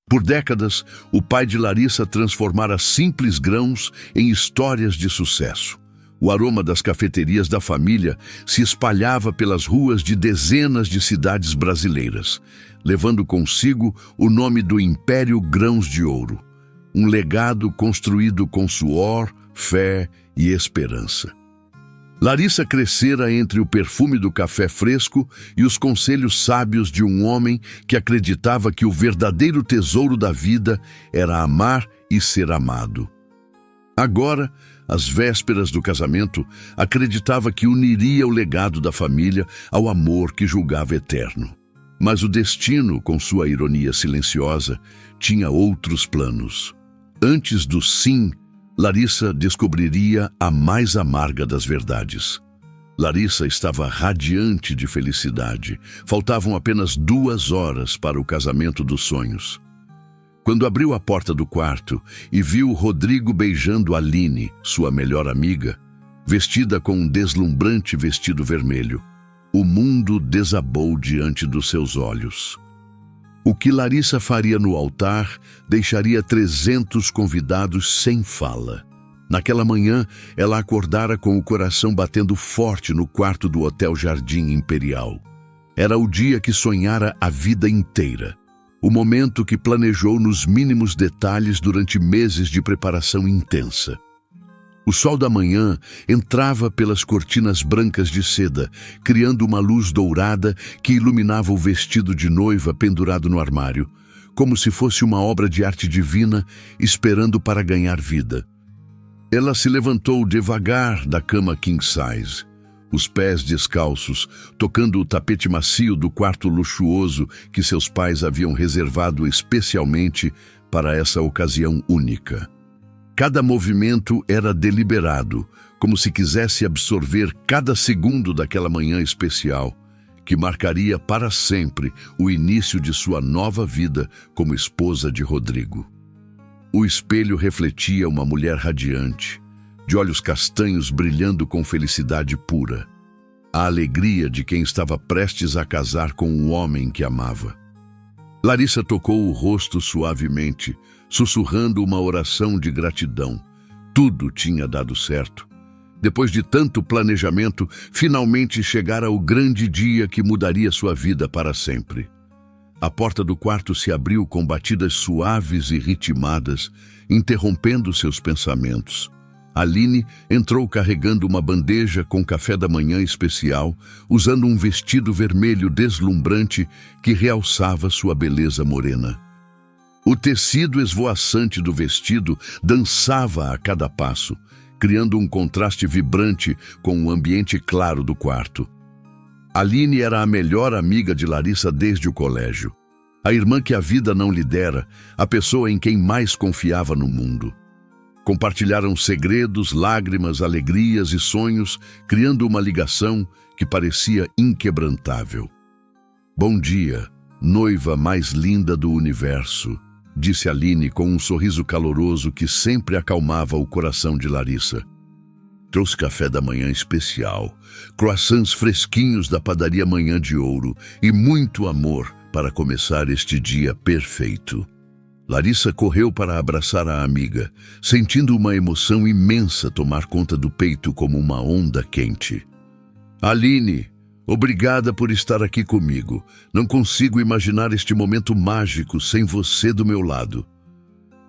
Por décadas, o pai de Larissa transformara simples grãos em histórias de sucesso. O aroma das cafeterias da família se espalhava pelas ruas de dezenas de cidades brasileiras, levando consigo o nome do Império Grãos de Ouro, um legado construído com suor, fé e esperança. Larissa crescera entre o perfume do café fresco e os conselhos sábios de um homem que acreditava que o verdadeiro tesouro da vida era amar e ser amado. Agora, às vésperas do casamento, acreditava que uniria o legado da família ao amor que julgava eterno. Mas o destino, com sua ironia silenciosa, tinha outros planos. Antes do sim, Larissa descobriria a mais amarga das verdades. Larissa estava radiante de felicidade. Faltavam apenas 2 horas para o casamento dos sonhos. Quando abriu a porta do quarto e viu Rodrigo beijando Aline, sua melhor amiga, vestida com um deslumbrante vestido vermelho, o mundo desabou diante dos seus olhos. O que Larissa faria no altar deixaria 300 convidados sem fala. Naquela manhã, ela acordara com o coração batendo forte no quarto do Hotel Jardim Imperial. Era o dia que sonhara a vida inteira. O momento que planejou nos mínimos detalhes durante meses de preparação intensa. O sol da manhã entrava pelas cortinas brancas de seda, criando uma luz dourada que iluminava o vestido de noiva pendurado no armário, como se fosse uma obra de arte divina esperando para ganhar vida. Ela se levantou devagar da cama king size, os pés descalços, tocando o tapete macio do quarto luxuoso que seus pais haviam reservado especialmente para essa ocasião única. Cada movimento era deliberado, como se quisesse absorver cada segundo daquela manhã especial, que marcaria para sempre o início de sua nova vida como esposa de Rodrigo. O espelho refletia uma mulher radiante, de olhos castanhos brilhando com felicidade pura, a alegria de quem estava prestes a casar com o homem que amava. Larissa tocou o rosto suavemente, sussurrando uma oração de gratidão. Tudo tinha dado certo. Depois de tanto planejamento, finalmente chegara o grande dia que mudaria sua vida para sempre. A porta do quarto se abriu com batidas suaves e ritmadas, interrompendo seus pensamentos. Aline entrou carregando uma bandeja com café da manhã especial, usando um vestido vermelho deslumbrante que realçava sua beleza morena. O tecido esvoaçante do vestido dançava a cada passo, criando um contraste vibrante com o ambiente claro do quarto. Aline era a melhor amiga de Larissa desde o colégio. A irmã que a vida não lhe dera, a pessoa em quem mais confiava no mundo. Compartilharam segredos, lágrimas, alegrias e sonhos, criando uma ligação que parecia inquebrantável. "Bom dia, noiva mais linda do universo", disse Aline com um sorriso caloroso que sempre acalmava o coração de Larissa. Trouxe café da manhã especial, croissants fresquinhos da padaria Manhã de Ouro e muito amor para começar este dia perfeito. Larissa correu para abraçar a amiga, sentindo uma emoção imensa tomar conta do peito como uma onda quente. "Aline, obrigada por estar aqui comigo. Não consigo imaginar este momento mágico sem você do meu lado.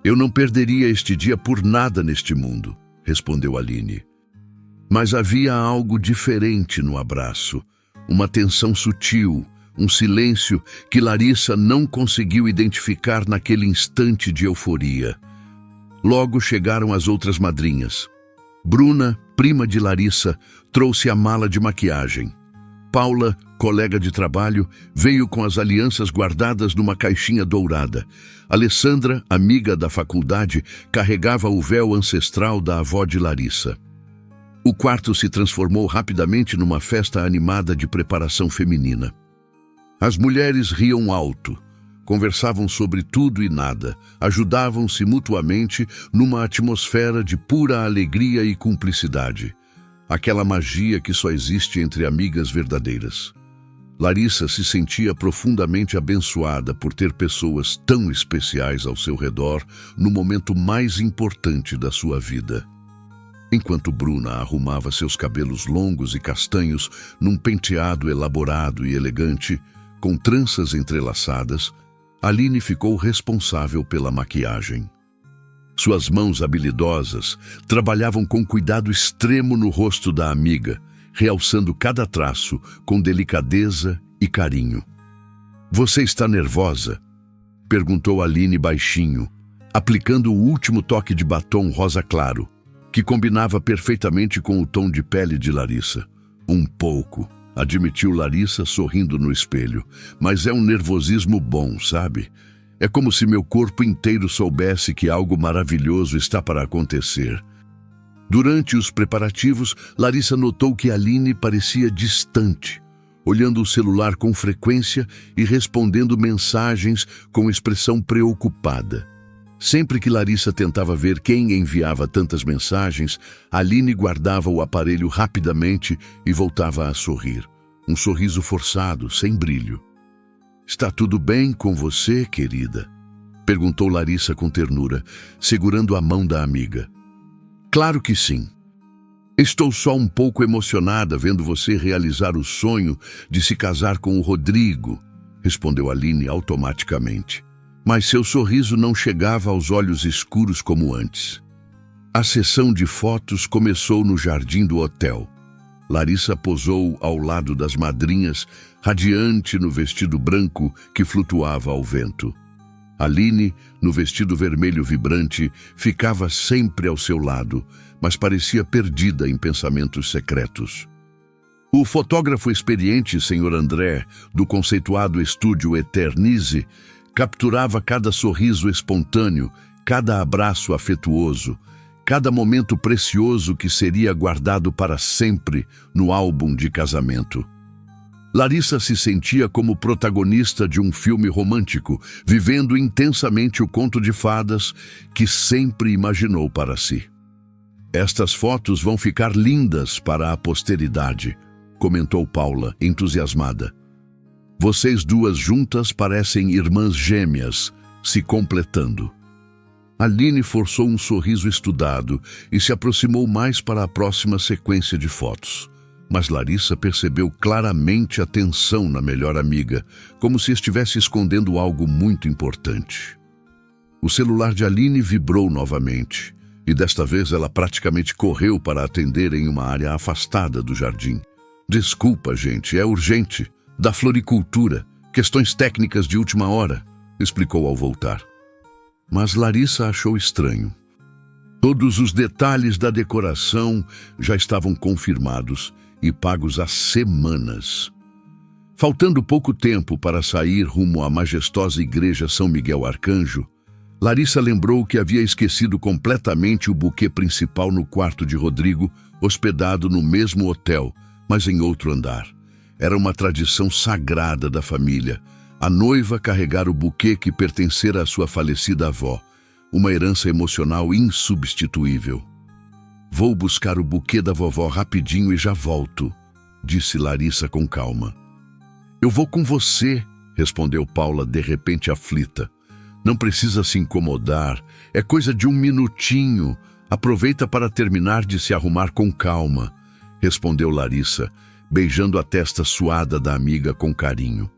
Eu não perderia este dia por nada neste mundo", respondeu Aline. Mas havia algo diferente no abraço, uma tensão sutil, um silêncio que Larissa não conseguiu identificar naquele instante de euforia. Logo chegaram as outras madrinhas. Bruna, prima de Larissa, trouxe a mala de maquiagem. Paula, colega de trabalho, veio com as alianças guardadas numa caixinha dourada. Alessandra, amiga da faculdade, carregava o véu ancestral da avó de Larissa. O quarto se transformou rapidamente numa festa animada de preparação feminina. As mulheres riam alto, conversavam sobre tudo e nada, ajudavam-se mutuamente numa atmosfera de pura alegria e cumplicidade. Aquela magia que só existe entre amigas verdadeiras. Larissa se sentia profundamente abençoada por ter pessoas tão especiais ao seu redor no momento mais importante da sua vida. Enquanto Bruna arrumava seus cabelos longos e castanhos num penteado elaborado e elegante, com tranças entrelaçadas, Aline ficou responsável pela maquiagem. Suas mãos habilidosas trabalhavam com cuidado extremo no rosto da amiga, realçando cada traço com delicadeza e carinho. "Você está nervosa?" perguntou Aline baixinho, aplicando o último toque de batom rosa claro, que combinava perfeitamente com o tom de pele de Larissa. "Um pouco", admitiu Larissa sorrindo no espelho, "mas é um nervosismo bom, sabe? É como se meu corpo inteiro soubesse que algo maravilhoso está para acontecer." Durante os preparativos, Larissa notou que Aline parecia distante, olhando o celular com frequência e respondendo mensagens com expressão preocupada. Sempre que Larissa tentava ver quem enviava tantas mensagens, Aline guardava o aparelho rapidamente e voltava a sorrir. Um sorriso forçado, sem brilho. "Está tudo bem com você, querida?" perguntou Larissa com ternura, segurando a mão da amiga. "Claro que sim. Estou só um pouco emocionada vendo você realizar o sonho de se casar com o Rodrigo", respondeu Aline automaticamente. Mas seu sorriso não chegava aos olhos escuros como antes. A sessão de fotos começou no jardim do hotel. Larissa posou ao lado das madrinhas, radiante no vestido branco que flutuava ao vento. Aline, no vestido vermelho vibrante, ficava sempre ao seu lado, mas parecia perdida em pensamentos secretos. O fotógrafo experiente Sr. André, do conceituado estúdio Eternize, capturava cada sorriso espontâneo, cada abraço afetuoso, cada momento precioso que seria guardado para sempre no álbum de casamento. Larissa se sentia como protagonista de um filme romântico, vivendo intensamente o conto de fadas que sempre imaginou para si. "Estas fotos vão ficar lindas para a posteridade", comentou Paula, entusiasmada. "Vocês duas juntas parecem irmãs gêmeas, se completando." Aline forçou um sorriso estudado e se aproximou mais para a próxima sequência de fotos. Mas Larissa percebeu claramente a tensão na melhor amiga, como se estivesse escondendo algo muito importante. O celular de Aline vibrou novamente, e desta vez ela praticamente correu para atender em uma área afastada do jardim. "Desculpa, gente, é urgente. Da floricultura. Questões técnicas de última hora", explicou ao voltar. Mas Larissa achou estranho. Todos os detalhes da decoração já estavam confirmados e pagos há semanas. Faltando pouco tempo para sair rumo à majestosa igreja São Miguel Arcanjo, Larissa lembrou que havia esquecido completamente o buquê principal no quarto de Rodrigo, hospedado no mesmo hotel, mas em outro andar. Era uma tradição sagrada da família, a noiva carregar o buquê que pertencera à sua falecida avó, uma herança emocional insubstituível. "Vou buscar o buquê da vovó rapidinho e já volto", disse Larissa com calma. "Eu vou com você", respondeu Paula de repente aflita. "Não precisa se incomodar, é coisa de um minutinho. Aproveita para terminar de se arrumar com calma", respondeu Larissa, beijando a testa suada da amiga com carinho.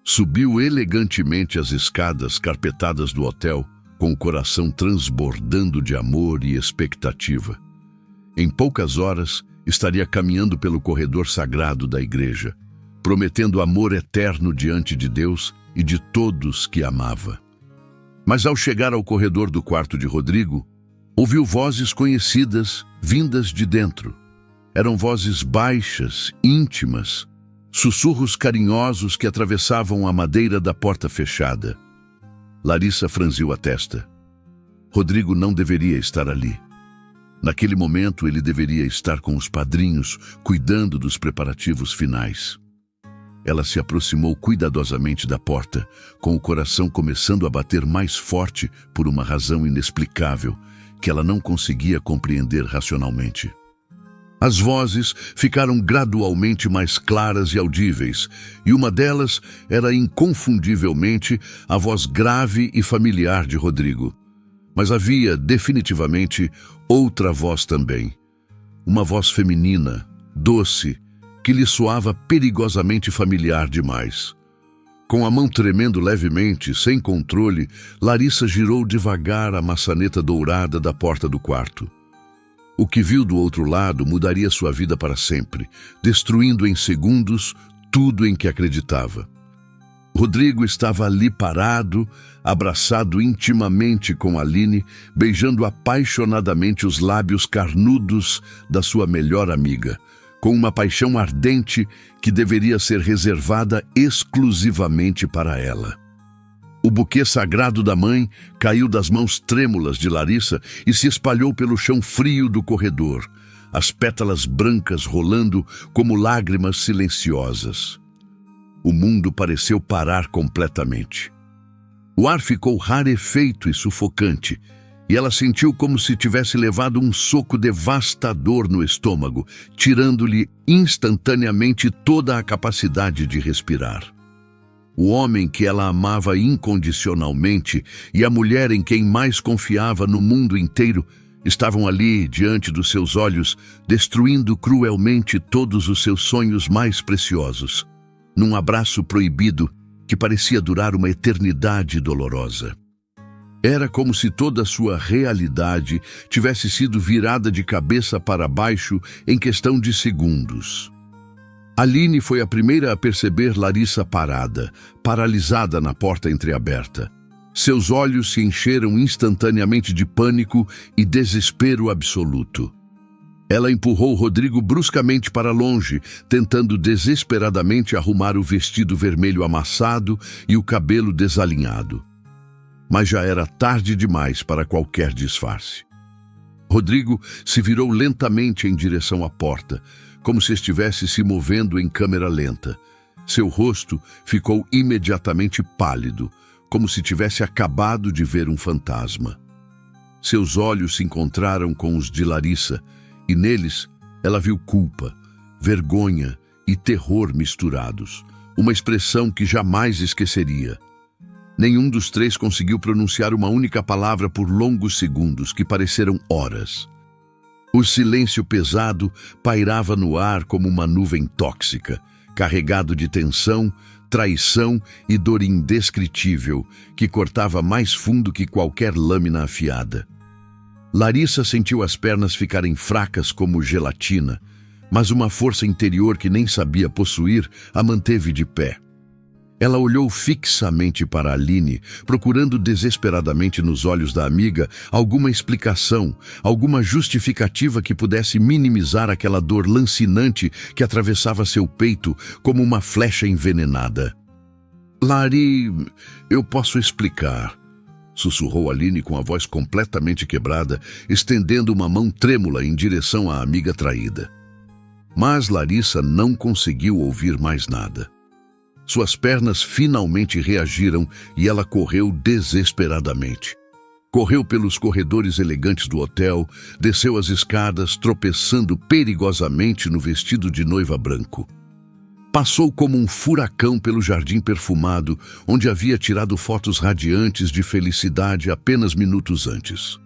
Subiu elegantemente as escadas carpetadas do hotel, com o coração transbordando de amor e expectativa. Em poucas horas, estaria caminhando pelo corredor sagrado da igreja, prometendo amor eterno diante de Deus e de todos que amava. Mas ao chegar ao corredor do quarto de Rodrigo, ouviu vozes conhecidas vindas de dentro. Eram vozes baixas, íntimas, sussurros carinhosos que atravessavam a madeira da porta fechada. Larissa franziu a testa. Rodrigo não deveria estar ali. Naquele momento, ele deveria estar com os padrinhos, cuidando dos preparativos finais. Ela se aproximou cuidadosamente da porta, com o coração começando a bater mais forte por uma razão inexplicável, que ela não conseguia compreender racionalmente. As vozes ficaram gradualmente mais claras e audíveis, e uma delas era inconfundivelmente a voz grave e familiar de Rodrigo. Mas havia, definitivamente, outra voz também. Uma voz feminina, doce, que lhe soava perigosamente familiar demais. Com a mão tremendo levemente, sem controle, Larissa girou devagar a maçaneta dourada da porta do quarto. O que viu do outro lado mudaria sua vida para sempre, destruindo em segundos tudo em que acreditava. Rodrigo estava ali parado, abraçado intimamente com Aline, beijando apaixonadamente os lábios carnudos da sua melhor amiga, com uma paixão ardente que deveria ser reservada exclusivamente para ela. O buquê sagrado da mãe caiu das mãos trêmulas de Larissa e se espalhou pelo chão frio do corredor, as pétalas brancas rolando como lágrimas silenciosas. O mundo pareceu parar completamente. O ar ficou rarefeito e sufocante, e ela sentiu como se tivesse levado um soco devastador no estômago, tirando-lhe instantaneamente toda a capacidade de respirar. O homem que ela amava incondicionalmente e a mulher em quem mais confiava no mundo inteiro estavam ali, diante dos seus olhos, destruindo cruelmente todos os seus sonhos mais preciosos, num abraço proibido que parecia durar uma eternidade dolorosa. Era como se toda a sua realidade tivesse sido virada de cabeça para baixo em questão de segundos. Aline foi a primeira a perceber Larissa parada, paralisada na porta entreaberta. Seus olhos se encheram instantaneamente de pânico e desespero absoluto. Ela empurrou Rodrigo bruscamente para longe, tentando desesperadamente arrumar o vestido vermelho amassado e o cabelo desalinhado. Mas já era tarde demais para qualquer disfarce. Rodrigo se virou lentamente em direção à porta, como se estivesse se movendo em câmera lenta. Seu rosto ficou imediatamente pálido, como se tivesse acabado de ver um fantasma. Seus olhos se encontraram com os de Larissa, e neles ela viu culpa, vergonha e terror misturados, uma expressão que jamais esqueceria. Nenhum dos três conseguiu pronunciar uma única palavra por longos segundos, que pareceram horas. O silêncio pesado pairava no ar como uma nuvem tóxica, carregado de tensão, traição e dor indescritível, que cortava mais fundo que qualquer lâmina afiada. Larissa sentiu as pernas ficarem fracas como gelatina, mas uma força interior que nem sabia possuir a manteve de pé. Ela olhou fixamente para Aline, procurando desesperadamente nos olhos da amiga alguma explicação, alguma justificativa que pudesse minimizar aquela dor lancinante que atravessava seu peito como uma flecha envenenada. "Lari, eu posso explicar", sussurrou Aline com a voz completamente quebrada, estendendo uma mão trêmula em direção à amiga traída. Mas Larissa não conseguiu ouvir mais nada. Suas pernas finalmente reagiram e ela correu desesperadamente. Correu pelos corredores elegantes do hotel, desceu as escadas, tropeçando perigosamente no vestido de noiva branco. Passou como um furacão pelo jardim perfumado, onde havia tirado fotos radiantes de felicidade apenas minutos antes.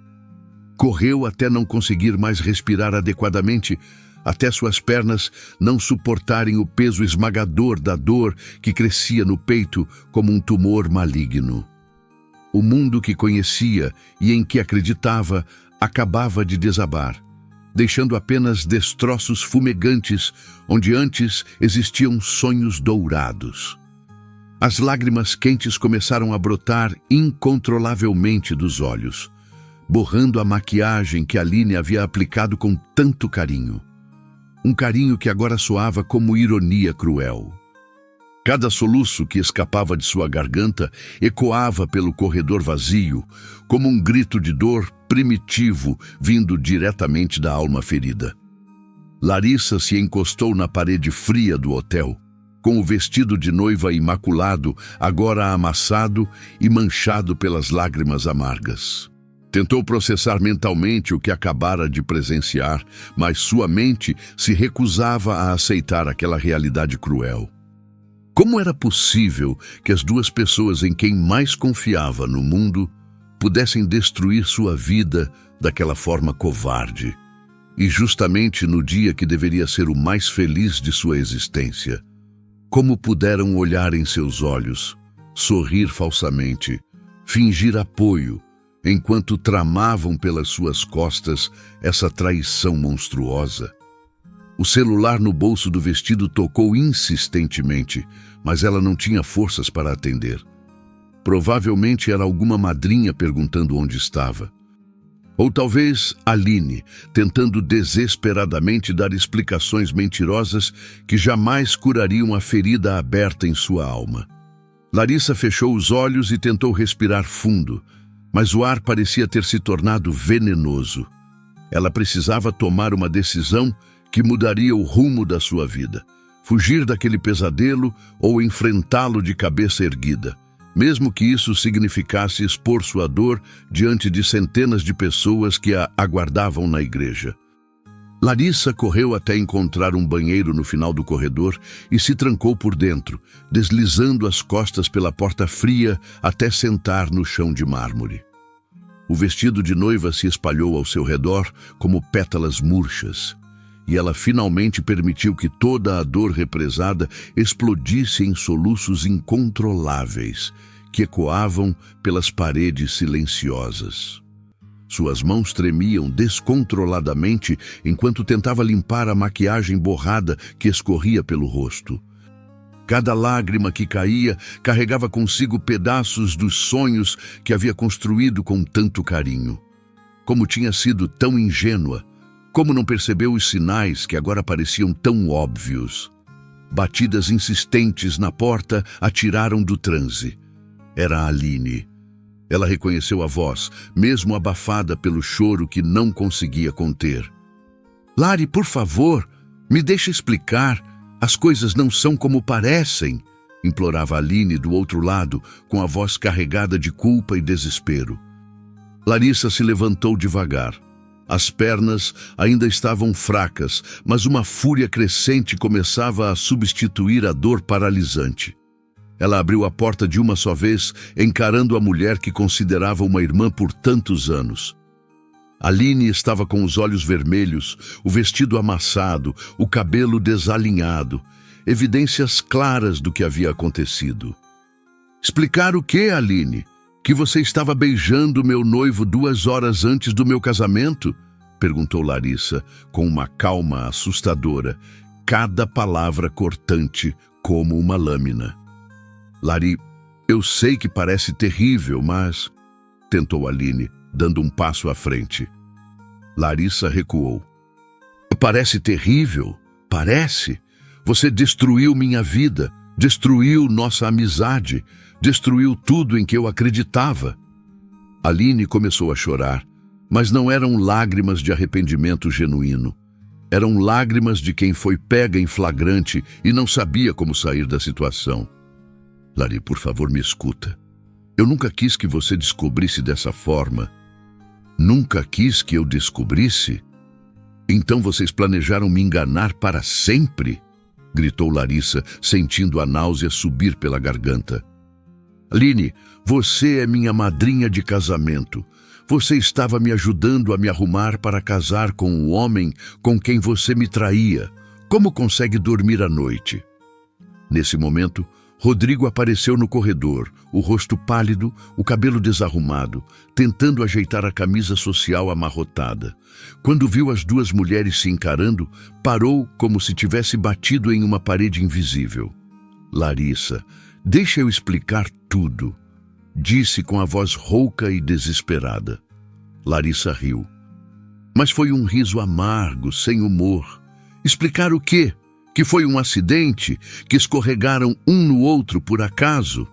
Correu até não conseguir mais respirar adequadamente, até suas pernas não suportarem o peso esmagador da dor que crescia no peito como um tumor maligno. O mundo que conhecia e em que acreditava acabava de desabar, deixando apenas destroços fumegantes onde antes existiam sonhos dourados. As lágrimas quentes começaram a brotar incontrolavelmente dos olhos, borrando a maquiagem que Aline havia aplicado com tanto carinho. Um carinho que agora soava como ironia cruel. Cada soluço que escapava de sua garganta ecoava pelo corredor vazio, como um grito de dor primitivo vindo diretamente da alma ferida. Larissa se encostou na parede fria do hotel, com o vestido de noiva imaculado, agora amassado e manchado pelas lágrimas amargas. Tentou processar mentalmente o que acabara de presenciar, mas sua mente se recusava a aceitar aquela realidade cruel. Como era possível que as duas pessoas em quem mais confiava no mundo pudessem destruir sua vida daquela forma covarde? E justamente no dia que deveria ser o mais feliz de sua existência. Como puderam olhar em seus olhos, sorrir falsamente, fingir apoio, enquanto tramavam pelas suas costas essa traição monstruosa? O celular no bolso do vestido tocou insistentemente, mas ela não tinha forças para atender. Provavelmente era alguma madrinha perguntando onde estava. Ou talvez Aline, tentando desesperadamente dar explicações mentirosas que jamais curariam a ferida aberta em sua alma. Larissa fechou os olhos e tentou respirar fundo, mas o ar parecia ter se tornado venenoso. Ela precisava tomar uma decisão que mudaria o rumo da sua vida. Fugir daquele pesadelo ou enfrentá-lo de cabeça erguida, mesmo que isso significasse expor sua dor diante de centenas de pessoas que a aguardavam na igreja. Larissa correu até encontrar um banheiro no final do corredor e se trancou por dentro, deslizando as costas pela porta fria até sentar no chão de mármore. O vestido de noiva se espalhou ao seu redor como pétalas murchas, e ela finalmente permitiu que toda a dor represada explodisse em soluços incontroláveis, que ecoavam pelas paredes silenciosas. Suas mãos tremiam descontroladamente enquanto tentava limpar a maquiagem borrada que escorria pelo rosto. Cada lágrima que caía carregava consigo pedaços dos sonhos que havia construído com tanto carinho. Como tinha sido tão ingênua! Como não percebeu os sinais que agora pareciam tão óbvios? Batidas insistentes na porta a tiraram do transe. Era a Aline. Ela reconheceu a voz, mesmo abafada pelo choro que não conseguia conter. "Lari, por favor, me deixe explicar. As coisas não são como parecem", implorava Aline do outro lado, com a voz carregada de culpa e desespero. Larissa se levantou devagar. As pernas ainda estavam fracas, mas uma fúria crescente começava a substituir a dor paralisante. Ela abriu a porta de uma só vez, encarando a mulher que considerava uma irmã por tantos anos. Aline estava com os olhos vermelhos, o vestido amassado, o cabelo desalinhado, evidências claras do que havia acontecido. "Explicar o quê, Aline? Que você estava beijando meu noivo 2 horas antes do meu casamento?" perguntou Larissa, com uma calma assustadora, cada palavra cortante como uma lâmina. "Lari, eu sei que parece terrível, mas..." tentou Aline, dando um passo à frente. Larissa recuou. "Parece terrível? Parece? Você destruiu minha vida, destruiu nossa amizade, destruiu tudo em que eu acreditava." Aline começou a chorar, mas não eram lágrimas de arrependimento genuíno. Eram lágrimas de quem foi pega em flagrante e não sabia como sair da situação. "Lari, por favor, me escuta. Eu nunca quis que você descobrisse dessa forma." "Nunca quis que eu descobrisse? Então vocês planejaram me enganar para sempre?" gritou Larissa, sentindo a náusea subir pela garganta. "Aline, você é minha madrinha de casamento. Você estava me ajudando a me arrumar para casar com o homem com quem você me traía. Como consegue dormir à noite?" Nesse momento, Rodrigo apareceu no corredor, o rosto pálido, o cabelo desarrumado, tentando ajeitar a camisa social amarrotada. Quando viu as duas mulheres se encarando, parou como se tivesse batido em uma parede invisível. "Larissa, deixa eu explicar tudo", disse com a voz rouca e desesperada. Larissa riu. Mas foi um riso amargo, sem humor. "Explicar o quê? Que foi um acidente? Que escorregaram um no outro por acaso?"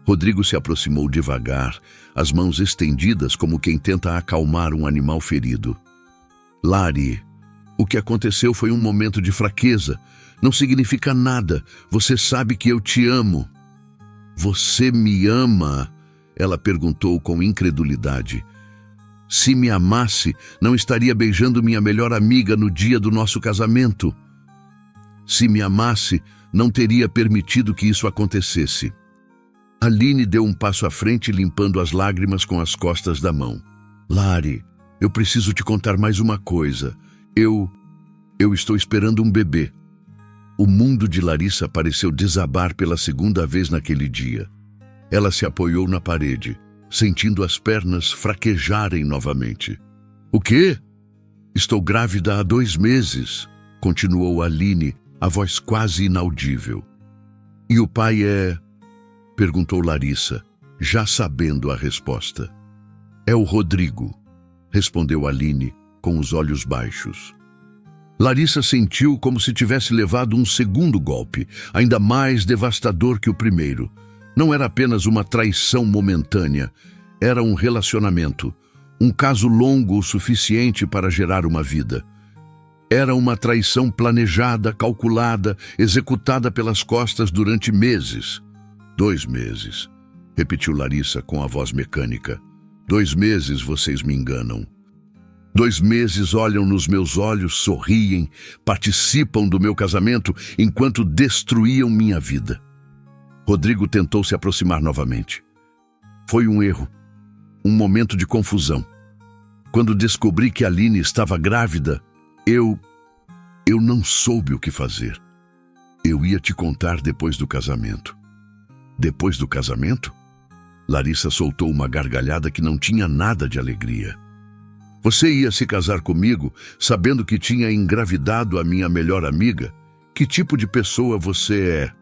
Rodrigo se aproximou devagar, as mãos estendidas como quem tenta acalmar um animal ferido. "Lari, o que aconteceu foi um momento de fraqueza. Não significa nada. Você sabe que eu te amo." "Você me ama?" ela perguntou com incredulidade. Se me amasse, não estaria beijando minha melhor amiga no dia do nosso casamento. Se me amasse, não teria permitido que isso acontecesse. Aline deu um passo à frente, limpando as lágrimas com as costas da mão. Lari, eu preciso te contar mais uma coisa. Eu estou esperando um bebê. O mundo de Larissa pareceu desabar pela segunda vez naquele dia. Ela se apoiou na parede, sentindo as pernas fraquejarem novamente. O quê? Estou grávida há 2 meses, continuou Aline, a voz quase inaudível. E o pai é... perguntou Larissa, já sabendo a resposta. É o Rodrigo, respondeu Aline, com os olhos baixos. Larissa sentiu como se tivesse levado um segundo golpe, ainda mais devastador que o primeiro. Não era apenas uma traição momentânea, era um relacionamento, um caso longo o suficiente para gerar uma vida. Era uma traição planejada, calculada, executada pelas costas durante meses. 2 meses, repetiu Larissa com a voz mecânica. 2 meses vocês me enganam. 2 meses olham nos meus olhos, sorriem, participam do meu casamento enquanto destruíam minha vida. Rodrigo tentou se aproximar novamente. Foi um erro, um momento de confusão. Quando descobri que Aline estava grávida, eu não soube o que fazer. Eu ia te contar depois do casamento. Depois do casamento? Larissa soltou uma gargalhada que não tinha nada de alegria. Você ia se casar comigo sabendo que tinha engravidado a minha melhor amiga? Que tipo de pessoa você é?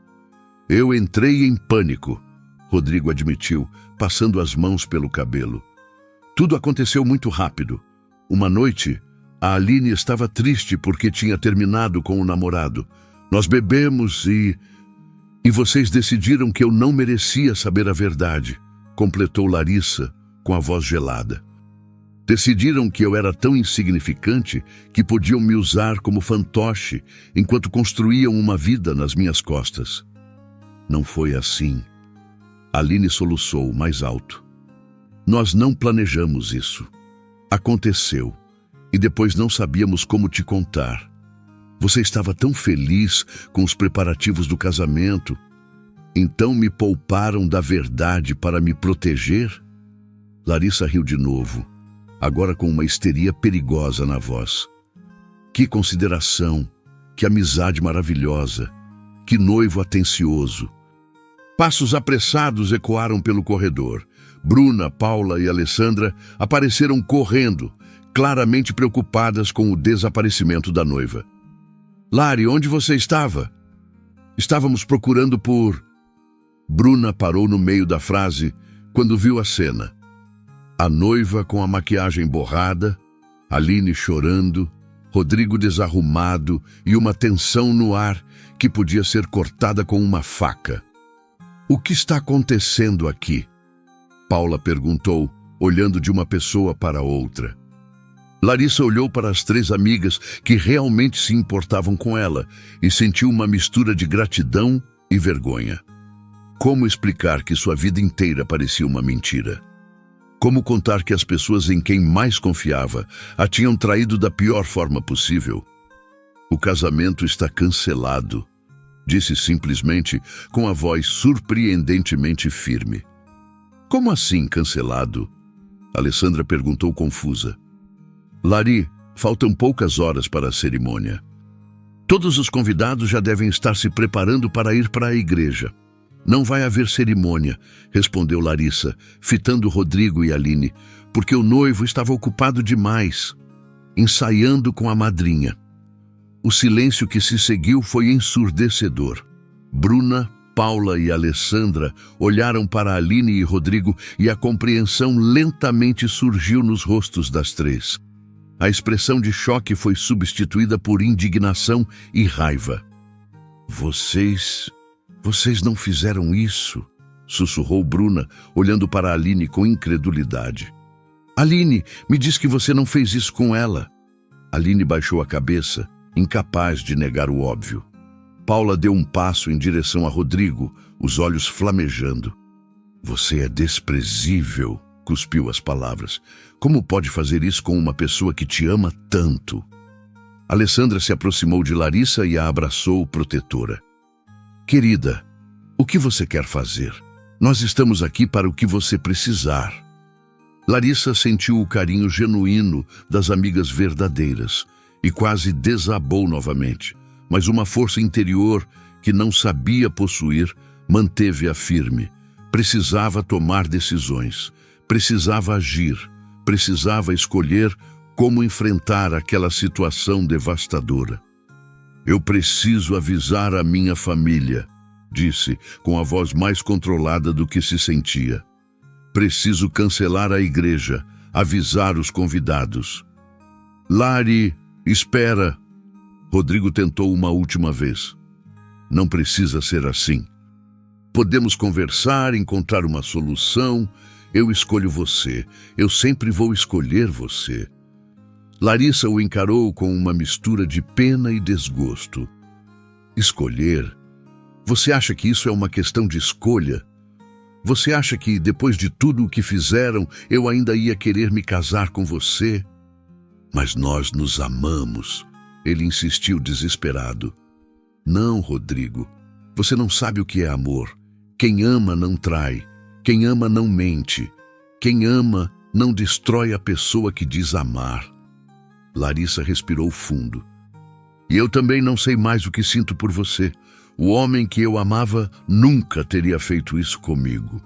Eu entrei em pânico, Rodrigo admitiu, passando as mãos pelo cabelo. Tudo aconteceu muito rápido. Uma noite, a Aline estava triste porque tinha terminado com o namorado. Nós bebemos e vocês decidiram que eu não merecia saber a verdade, completou Larissa com a voz gelada. Decidiram que eu era tão insignificante que podiam me usar como fantoche enquanto construíam uma vida nas minhas costas. Não foi assim. Aline soluçou mais alto. Nós não planejamos isso. Aconteceu. E depois não sabíamos como te contar. Você estava tão feliz com os preparativos do casamento. Então me pouparam da verdade para me proteger? Larissa riu de novo, agora com uma histeria perigosa na voz. Que consideração, que amizade maravilhosa, que noivo atencioso. Passos apressados ecoaram pelo corredor. Bruna, Paula e Alessandra apareceram correndo, claramente preocupadas com o desaparecimento da noiva. Lari, onde você estava? Estávamos procurando por... Bruna parou no meio da frase quando viu a cena. A noiva com a maquiagem borrada, Aline chorando, Rodrigo desarrumado e uma tensão no ar que podia ser cortada com uma faca. O que está acontecendo aqui? Paula perguntou, olhando de uma pessoa para outra. Larissa olhou para as 3 amigas que realmente se importavam com ela e sentiu uma mistura de gratidão e vergonha. Como explicar que sua vida inteira parecia uma mentira? Como contar que as pessoas em quem mais confiava a tinham traído da pior forma possível? O casamento está cancelado, disse simplesmente com a voz surpreendentemente firme. Como assim cancelado? Alessandra perguntou confusa. Lari, faltam poucas horas para a cerimônia. Todos os convidados já devem estar se preparando para ir para a igreja. Não vai haver cerimônia, respondeu Larissa, fitando Rodrigo e Aline, porque o noivo estava ocupado demais, ensaiando com a madrinha. O silêncio que se seguiu foi ensurdecedor. Bruna, Paula e Alessandra olharam para Aline e Rodrigo e a compreensão lentamente surgiu nos rostos das 3. A expressão de choque foi substituída por indignação e raiva. Vocês não fizeram isso? Sussurrou Bruna, olhando para Aline com incredulidade. Aline, me diz que você não fez isso com ela. Aline baixou a cabeça, incapaz de negar o óbvio. Paula deu um passo em direção a Rodrigo, os olhos flamejando. Você é desprezível, cuspiu as palavras. Como pode fazer isso com uma pessoa que te ama tanto? Alessandra se aproximou de Larissa e a abraçou protetora. Querida, o que você quer fazer? Nós estamos aqui para o que você precisar. Larissa sentiu o carinho genuíno das amigas verdadeiras e quase desabou novamente, mas uma força interior que não sabia possuir manteve-a firme. Precisava tomar decisões, precisava agir, precisava escolher como enfrentar aquela situação devastadora. Eu preciso avisar a minha família, disse, com a voz mais controlada do que se sentia. Preciso cancelar a igreja, avisar os convidados. Lari, espera. Rodrigo tentou uma última vez. Não precisa ser assim. Podemos conversar, encontrar uma solução. Eu escolho você. Eu sempre vou escolher você. Larissa o encarou com uma mistura de pena e desgosto. Escolher? Você acha que isso é uma questão de escolha? Você acha que, depois de tudo o que fizeram, eu ainda ia querer me casar com você? Mas nós nos amamos, ele insistiu desesperado. Não, Rodrigo, você não sabe o que é amor. Quem ama não trai, quem ama não mente, quem ama não destrói a pessoa que diz amar. Larissa respirou fundo. E eu também não sei mais o que sinto por você. O homem que eu amava nunca teria feito isso comigo.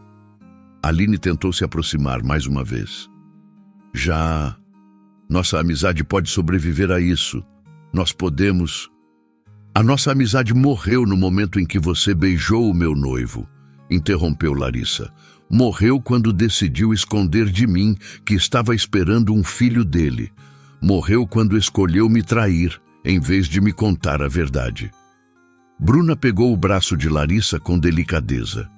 Aline tentou se aproximar mais uma vez. Já, nossa amizade pode sobreviver a isso. Nós podemos... A nossa amizade morreu no momento em que você beijou o meu noivo, interrompeu Larissa. Morreu quando decidiu esconder de mim que estava esperando um filho dele. Morreu quando escolheu me trair, em vez de me contar a verdade. Bruna pegou o braço de Larissa com delicadeza.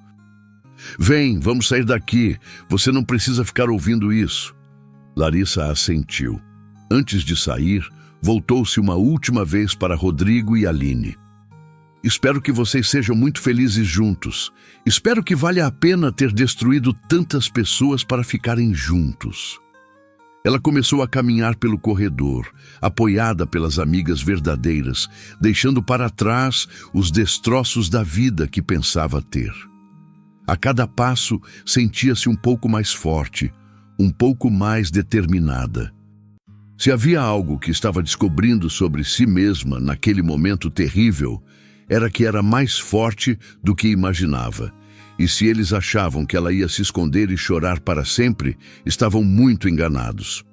Vem, vamos sair daqui. Você não precisa ficar ouvindo isso. Larissa assentiu. Antes de sair, voltou-se uma última vez para Rodrigo e Aline. Espero que vocês sejam muito felizes juntos. Espero que valha a pena ter destruído tantas pessoas para ficarem juntos. Ela começou a caminhar pelo corredor, apoiada pelas amigas verdadeiras, deixando para trás os destroços da vida que pensava ter. A cada passo, sentia-se um pouco mais forte, um pouco mais determinada. Se havia algo que estava descobrindo sobre si mesma naquele momento terrível, era que era mais forte do que imaginava. E se eles achavam que ela ia se esconder e chorar para sempre, estavam muito enganados.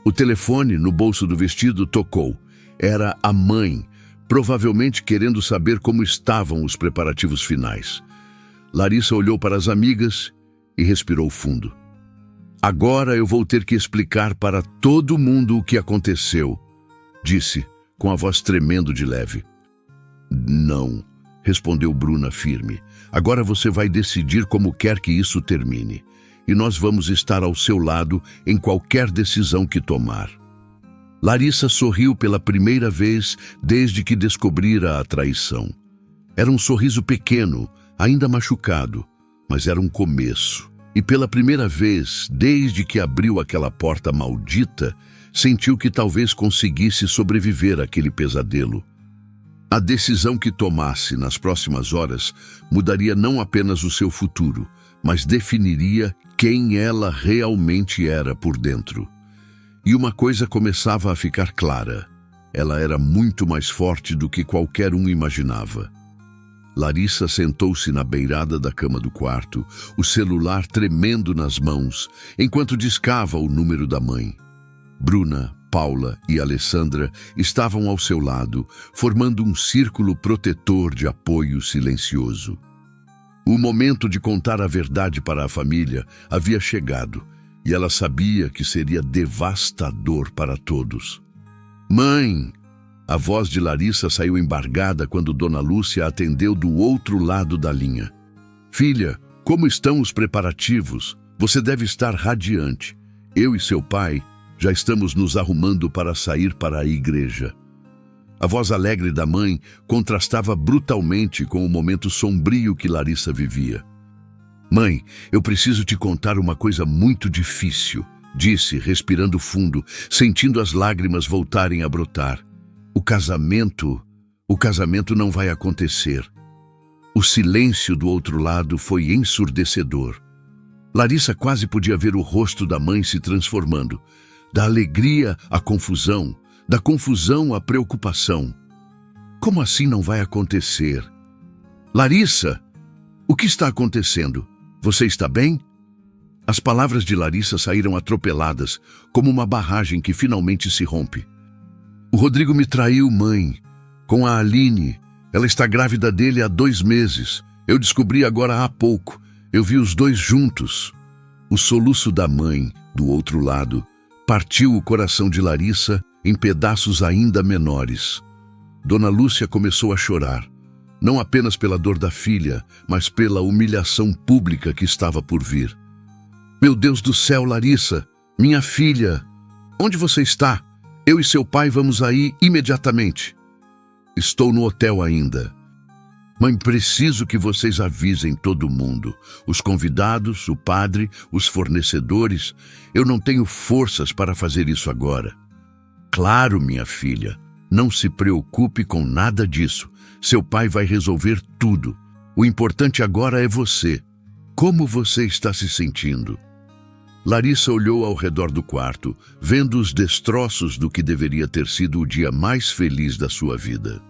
O telefone no bolso do vestido tocou. Era a mãe, provavelmente querendo saber como estavam os preparativos finais. Larissa olhou para as amigas e respirou fundo. Agora eu vou ter que explicar para todo mundo o que aconteceu, disse, com a voz tremendo de leve. Não, respondeu Bruna firme. Agora você vai decidir como quer que isso termine. E nós vamos estar ao seu lado em qualquer decisão que tomar. Larissa sorriu pela primeira vez desde que descobrira a traição. Era um sorriso pequeno, ainda machucado, mas era um começo. E pela primeira vez, desde que abriu aquela porta maldita, sentiu que talvez conseguisse sobreviver àquele pesadelo. A decisão que tomasse nas próximas horas mudaria não apenas o seu futuro, mas definiria quem ela realmente era por dentro. E uma coisa começava a ficar clara. Ela era muito mais forte do que qualquer um imaginava. Larissa sentou-se na beirada da cama do quarto, o celular tremendo nas mãos, enquanto discava o número da mãe. Bruna, Paula e Alessandra estavam ao seu lado, formando um círculo protetor de apoio silencioso. O momento de contar a verdade para a família havia chegado, e ela sabia que seria devastador para todos. Mãe! A voz de Larissa saiu embargada quando Dona Lúcia atendeu do outro lado da linha. Filha, como estão os preparativos? Você deve estar radiante. Eu e seu pai já estamos nos arrumando para sair para a igreja. A voz alegre da mãe contrastava brutalmente com o momento sombrio que Larissa vivia. Mãe, eu preciso te contar uma coisa muito difícil, disse, respirando fundo, sentindo as lágrimas voltarem a brotar. O casamento não vai acontecer. O silêncio do outro lado foi ensurdecedor. Larissa quase podia ver o rosto da mãe se transformando. Da alegria à confusão, da confusão à preocupação. Como assim não vai acontecer? Larissa, o que está acontecendo? Você está bem? As palavras de Larissa saíram atropeladas, como uma barragem que finalmente se rompe. O Rodrigo me traiu, mãe, com a Aline. Ela está grávida dele há 2 meses. Eu descobri agora há pouco. Eu vi os 2 juntos. O soluço da mãe, do outro lado, partiu o coração de Larissa em pedaços ainda menores. Dona Lúcia começou a chorar, não apenas pela dor da filha, mas pela humilhação pública que estava por vir. Meu Deus do céu, Larissa, minha filha, onde você está? Eu e seu pai vamos aí imediatamente. Estou no hotel ainda. Mãe, preciso que vocês avisem todo mundo. Os convidados, o padre, os fornecedores. Eu não tenho forças para fazer isso agora. Claro, minha filha. Não se preocupe com nada disso. Seu pai vai resolver tudo. O importante agora é você. Como você está se sentindo? Larissa olhou ao redor do quarto, vendo os destroços do que deveria ter sido o dia mais feliz da sua vida.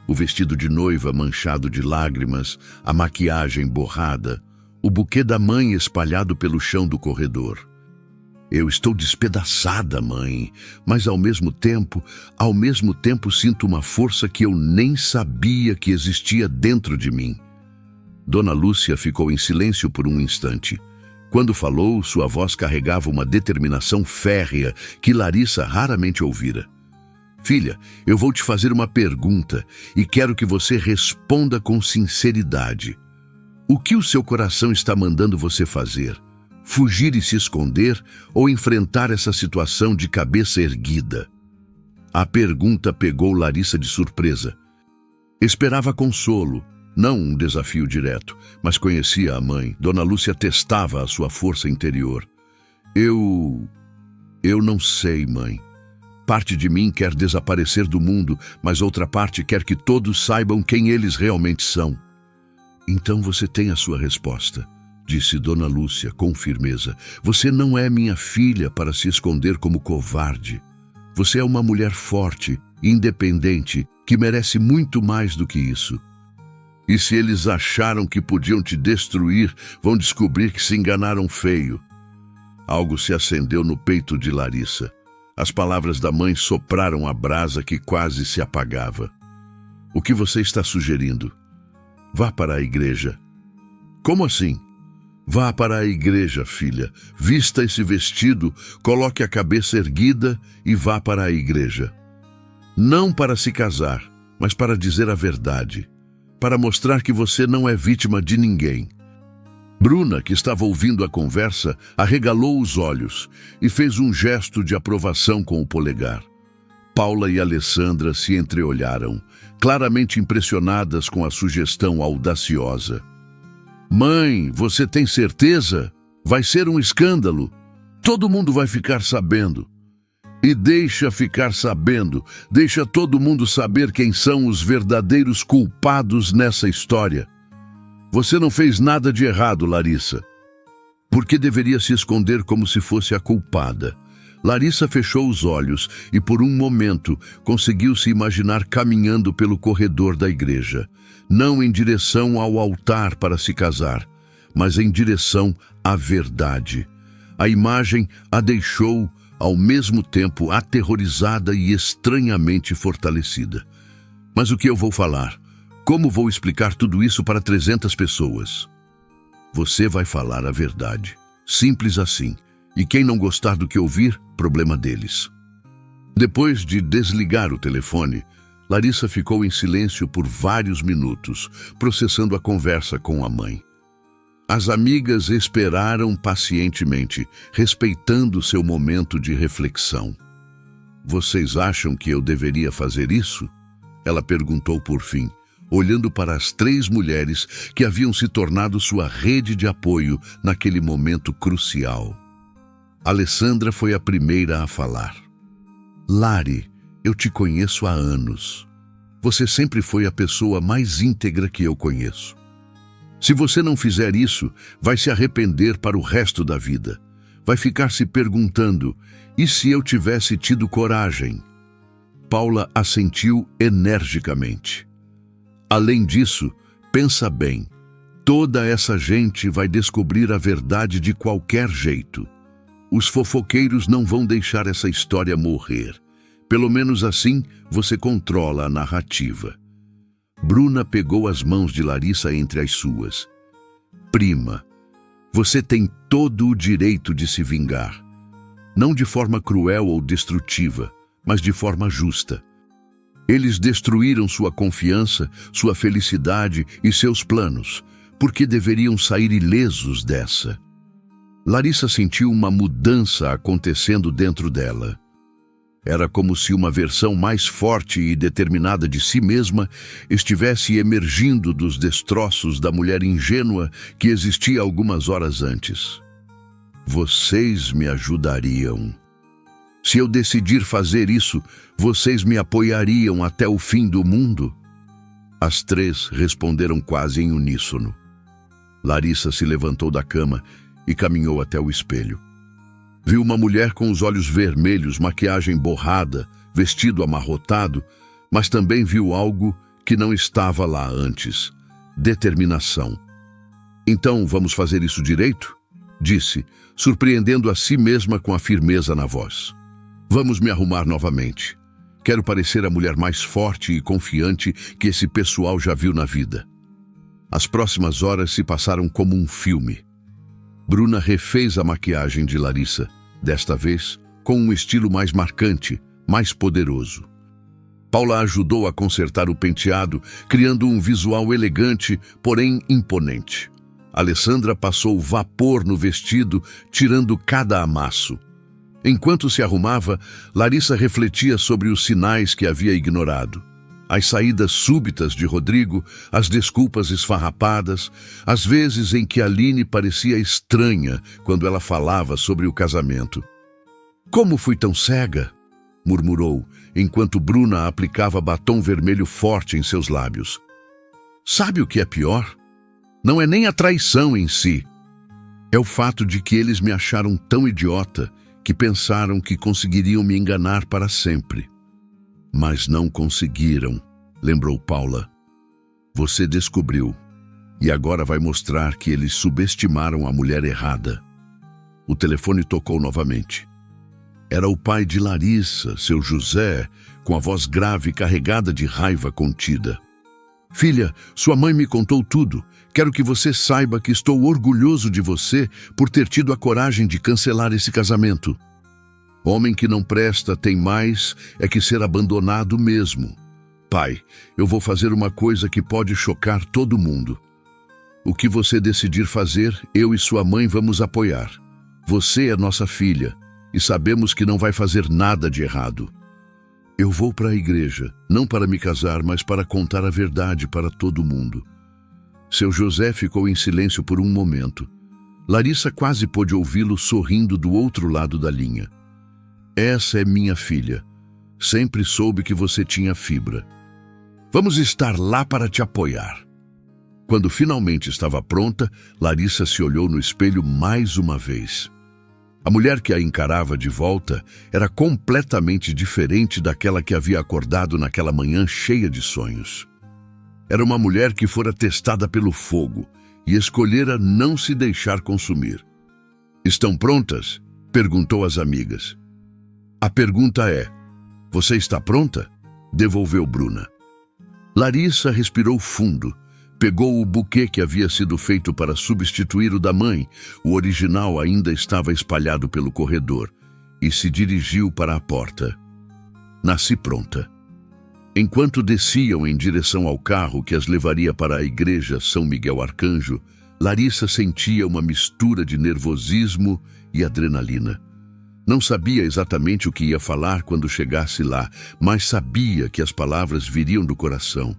O vestido de noiva manchado de lágrimas, a maquiagem borrada, o buquê da mãe espalhado pelo chão do corredor. Eu estou despedaçada, mãe, mas ao mesmo tempo sinto uma força que eu nem sabia que existia dentro de mim. Dona Lúcia ficou em silêncio por um instante. Quando falou, sua voz carregava uma determinação férrea que Larissa raramente ouvira. Filha, eu vou te fazer uma pergunta e quero que você responda com sinceridade. O que o seu coração está mandando você fazer? Fugir e se esconder ou enfrentar essa situação de cabeça erguida? A pergunta pegou Larissa de surpresa. Esperava consolo, não um desafio direto, mas conhecia a mãe. Dona Lúcia testava a sua força interior. Eu não sei, mãe. Parte de mim quer desaparecer do mundo, mas outra parte quer que todos saibam quem eles realmente são. Então você tem a sua resposta, disse Dona Lúcia com firmeza. Você não é minha filha para se esconder como covarde. Você é uma mulher forte, independente, que merece muito mais do que isso. E se eles acharam que podiam te destruir, vão descobrir que se enganaram feio. Algo se acendeu no peito de Larissa. As palavras da mãe sopraram a brasa que quase se apagava. O que você está sugerindo? Vá para a igreja. Como assim? Vá para a igreja, filha. Vista esse vestido, coloque a cabeça erguida e vá para a igreja. Não para se casar, mas para dizer a verdade. Para mostrar que você não é vítima de ninguém. Bruna, que estava ouvindo a conversa, arregalou os olhos e fez um gesto de aprovação com o polegar. Paula e Alessandra se entreolharam, claramente impressionadas com a sugestão audaciosa. Mãe, você tem certeza? Vai ser um escândalo. Todo mundo vai ficar sabendo. E deixa ficar sabendo, deixa todo mundo saber quem são os verdadeiros culpados nessa história. Você não fez nada de errado, Larissa. Por que deveria se esconder como se fosse a culpada? Larissa fechou os olhos e, por um momento, conseguiu se imaginar caminhando pelo corredor da igreja, não em direção ao altar para se casar, mas em direção à verdade. A imagem a deixou, ao mesmo tempo, aterrorizada e estranhamente fortalecida. Mas o que eu vou falar? Como vou explicar tudo isso para 300 pessoas? Você vai falar a verdade. Simples assim. E quem não gostar do que ouvir, problema deles. Depois de desligar o telefone, Larissa ficou em silêncio por vários minutos, processando a conversa com a mãe. As amigas esperaram pacientemente, respeitando seu momento de reflexão. Vocês acham que eu deveria fazer isso? Ela perguntou por fim. olhando para as 3 mulheres que haviam se tornado sua rede de apoio naquele momento crucial. Alessandra foi a primeira a falar. Lari, eu te conheço há anos. Você sempre foi a pessoa mais íntegra que eu conheço. Se você não fizer isso, vai se arrepender para o resto da vida. Vai ficar se perguntando, e se eu tivesse tido coragem? Paula assentiu energicamente. Além disso, pensa bem, toda essa gente vai descobrir a verdade de qualquer jeito. Os fofoqueiros não vão deixar essa história morrer. Pelo menos assim, você controla a narrativa. Bruna pegou as mãos de Larissa entre as suas. Prima, você tem todo o direito de se vingar. Não de forma cruel ou destrutiva, mas de forma justa. Eles destruíram sua confiança, sua felicidade e seus planos, porque deveriam sair ilesos dessa. Larissa sentiu uma mudança acontecendo dentro dela. Era como se uma versão mais forte e determinada de si mesma estivesse emergindo dos destroços da mulher ingênua que existia algumas horas antes. Vocês me ajudariam. Se eu decidir fazer isso, vocês me apoiariam até o fim do mundo? As 3 responderam quase em uníssono. Larissa se levantou da cama e caminhou até o espelho. Viu uma mulher com os olhos vermelhos, maquiagem borrada, vestido amarrotado, mas também viu algo que não estava lá antes: determinação. Então, vamos fazer isso direito? Disse, surpreendendo a si mesma com a firmeza na voz. Vamos me arrumar novamente. Quero parecer a mulher mais forte e confiante que esse pessoal já viu na vida. As próximas horas se passaram como um filme. Bruna refez a maquiagem de Larissa, desta vez com um estilo mais marcante, mais poderoso. Paula ajudou a consertar o penteado, criando um visual elegante, porém imponente. Alessandra passou vapor no vestido, tirando cada amasso. Enquanto se arrumava, Larissa refletia sobre os sinais que havia ignorado. As saídas súbitas de Rodrigo, as desculpas esfarrapadas, as vezes em que Aline parecia estranha quando ela falava sobre o casamento. Como fui tão cega? Murmurou, enquanto Bruna aplicava batom vermelho forte em seus lábios. Sabe o que é pior? Não é nem a traição em si. É o fato de que eles me acharam tão idiota que pensaram que conseguiriam me enganar para sempre. Mas não conseguiram, lembrou Paula. Você descobriu, e agora vai mostrar que eles subestimaram a mulher errada. O telefone tocou novamente. Era o pai de Larissa, seu José, com a voz grave e carregada de raiva contida. Filha, sua mãe me contou tudo. Quero que você saiba que estou orgulhoso de você por ter tido a coragem de cancelar esse casamento. Homem que não presta tem mais é que ser abandonado mesmo. Pai, eu vou fazer uma coisa que pode chocar todo mundo. O que você decidir fazer, eu e sua mãe vamos apoiar. Você é nossa filha e sabemos que não vai fazer nada de errado. Eu vou para a igreja, não para me casar, mas para contar a verdade para todo mundo. Seu José ficou em silêncio por um momento. Larissa quase pôde ouvi-lo sorrindo do outro lado da linha. Essa é minha filha. Sempre soube que você tinha fibra. Vamos estar lá para te apoiar. Quando finalmente estava pronta, Larissa se olhou no espelho mais uma vez. A mulher que a encarava de volta era completamente diferente daquela que havia acordado naquela manhã cheia de sonhos. Era uma mulher que fora testada pelo fogo e escolhera não se deixar consumir. Estão prontas? Perguntou às amigas. A pergunta é, você está pronta? Devolveu Bruna. Larissa respirou fundo, pegou o buquê que havia sido feito para substituir o da mãe, o original ainda estava espalhado pelo corredor, e se dirigiu para a porta. Nasci pronta. Enquanto desciam em direção ao carro que as levaria para a igreja São Miguel Arcanjo, Larissa sentia uma mistura de nervosismo e adrenalina. Não sabia exatamente o que ia falar quando chegasse lá, mas sabia que as palavras viriam do coração.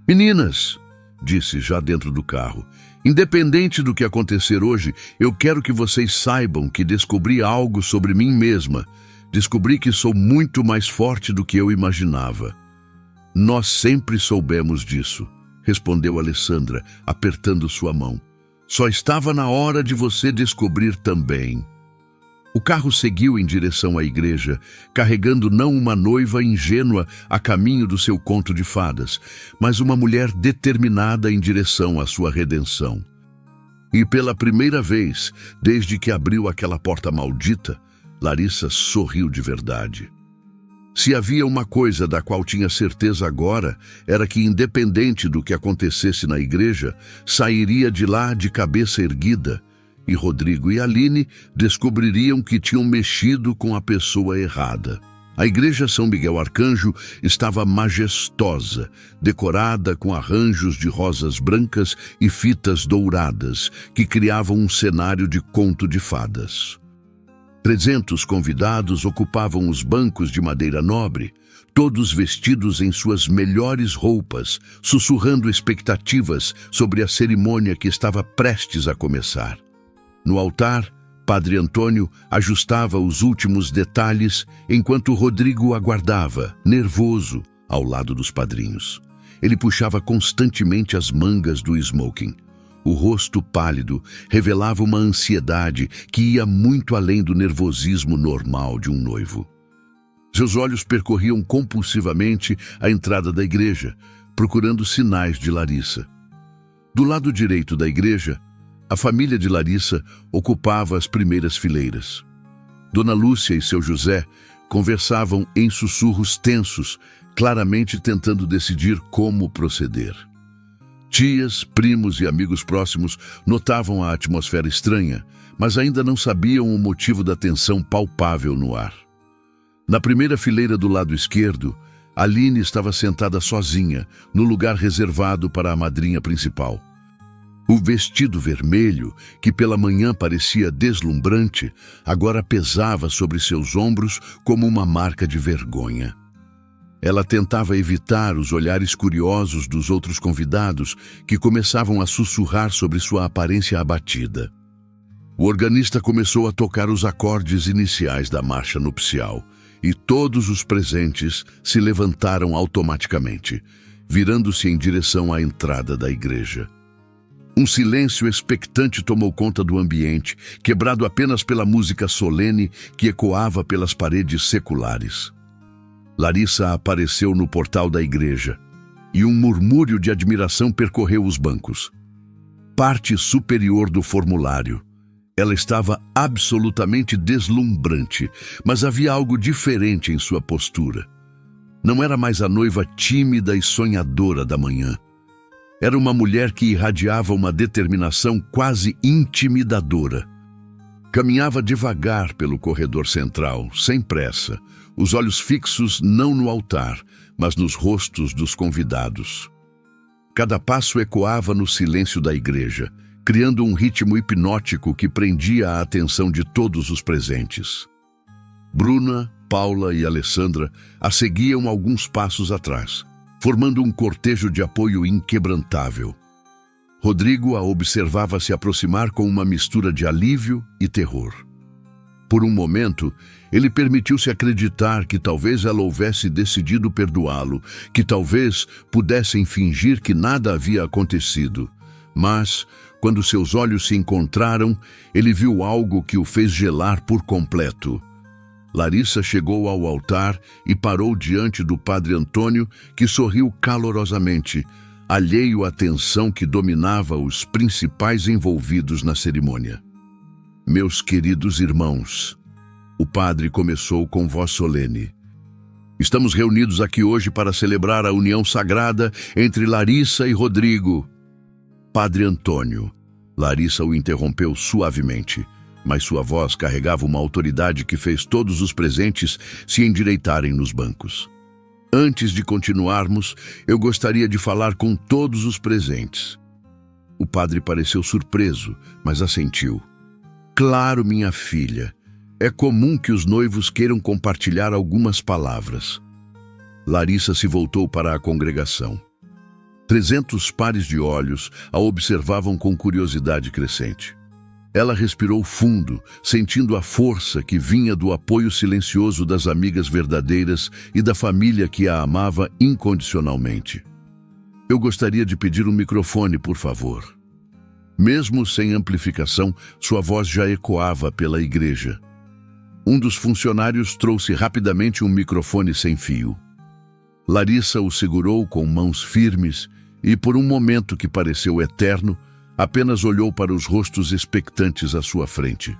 Meninas, disse já dentro do carro, independente do que acontecer hoje, eu quero que vocês saibam que descobri algo sobre mim mesma. Descobri que sou muito mais forte do que eu imaginava. Nós sempre soubemos disso, respondeu Alessandra, apertando sua mão. Só estava na hora de você descobrir também. O carro seguiu em direção à igreja, carregando não uma noiva ingênua a caminho do seu conto de fadas, mas uma mulher determinada em direção à sua redenção. E pela primeira vez, desde que abriu aquela porta maldita, Larissa sorriu de verdade. Se havia uma coisa da qual tinha certeza agora, era que, independente do que acontecesse na igreja, sairia de lá de cabeça erguida, e Rodrigo e Aline descobririam que tinham mexido com a pessoa errada. A igreja São Miguel Arcanjo estava majestosa, decorada com arranjos de rosas brancas e fitas douradas, que criavam um cenário de conto de fadas. 300 convidados ocupavam os bancos de madeira nobre, todos vestidos em suas melhores roupas, sussurrando expectativas sobre a cerimônia que estava prestes a começar. No altar, Padre Antônio ajustava os últimos detalhes enquanto Rodrigo aguardava, nervoso, ao lado dos padrinhos. Ele puxava constantemente as mangas do smoking. O rosto pálido revelava uma ansiedade que ia muito além do nervosismo normal de um noivo. Seus olhos percorriam compulsivamente a entrada da igreja, procurando sinais de Larissa. Do lado direito da igreja, a família de Larissa ocupava as primeiras fileiras. Dona Lúcia e seu José conversavam em sussurros tensos, claramente tentando decidir como proceder. Tias, primos e amigos próximos notavam a atmosfera estranha, mas ainda não sabiam o motivo da tensão palpável no ar. Na primeira fileira do lado esquerdo, Aline estava sentada sozinha, no lugar reservado para a madrinha principal. O vestido vermelho, que pela manhã parecia deslumbrante, agora pesava sobre seus ombros como uma marca de vergonha. Ela tentava evitar os olhares curiosos dos outros convidados que começavam a sussurrar sobre sua aparência abatida. O organista começou a tocar os acordes iniciais da marcha nupcial e todos os presentes se levantaram automaticamente, virando-se em direção à entrada da igreja. Um silêncio expectante tomou conta do ambiente, quebrado apenas pela música solene que ecoava pelas paredes seculares. Larissa apareceu no portal da igreja, e um murmúrio de admiração percorreu os bancos. Parte superior do formulário. Ela estava absolutamente deslumbrante, mas havia algo diferente em sua postura. Não era mais a noiva tímida e sonhadora da manhã. Era uma mulher que irradiava uma determinação quase intimidadora. Caminhava devagar pelo corredor central, sem pressa, os olhos fixos não no altar, mas nos rostos dos convidados. Cada passo ecoava no silêncio da igreja, criando um ritmo hipnótico que prendia a atenção de todos os presentes. Bruna, Paula e Alessandra a seguiam alguns passos atrás, formando um cortejo de apoio inquebrantável. Rodrigo a observava se aproximar com uma mistura de alívio e terror. Por um momento, ele permitiu-se acreditar que talvez ela houvesse decidido perdoá-lo, que talvez pudessem fingir que nada havia acontecido. Mas, quando seus olhos se encontraram, ele viu algo que o fez gelar por completo. Larissa chegou ao altar e parou diante do Padre Antônio, que sorriu calorosamente, alheio à tensão que dominava os principais envolvidos na cerimônia. Meus queridos irmãos, o padre começou com voz solene. Estamos reunidos aqui hoje para celebrar a união sagrada entre Larissa e Rodrigo. Padre Antônio. Larissa o interrompeu suavemente, mas sua voz carregava uma autoridade que fez todos os presentes se endireitarem nos bancos. Antes de continuarmos, eu gostaria de falar com todos os presentes. O padre pareceu surpreso, mas assentiu. Claro, minha filha. É comum que os noivos queiram compartilhar algumas palavras. Larissa se voltou para a congregação. 300 pares de olhos a observavam com curiosidade crescente. Ela respirou fundo, sentindo a força que vinha do apoio silencioso das amigas verdadeiras e da família que a amava incondicionalmente. Eu gostaria de pedir um microfone, por favor. Mesmo sem amplificação, sua voz já ecoava pela igreja. Um dos funcionários trouxe rapidamente um microfone sem fio. Larissa o segurou com mãos firmes e, por um momento que pareceu eterno, apenas olhou para os rostos expectantes à sua frente.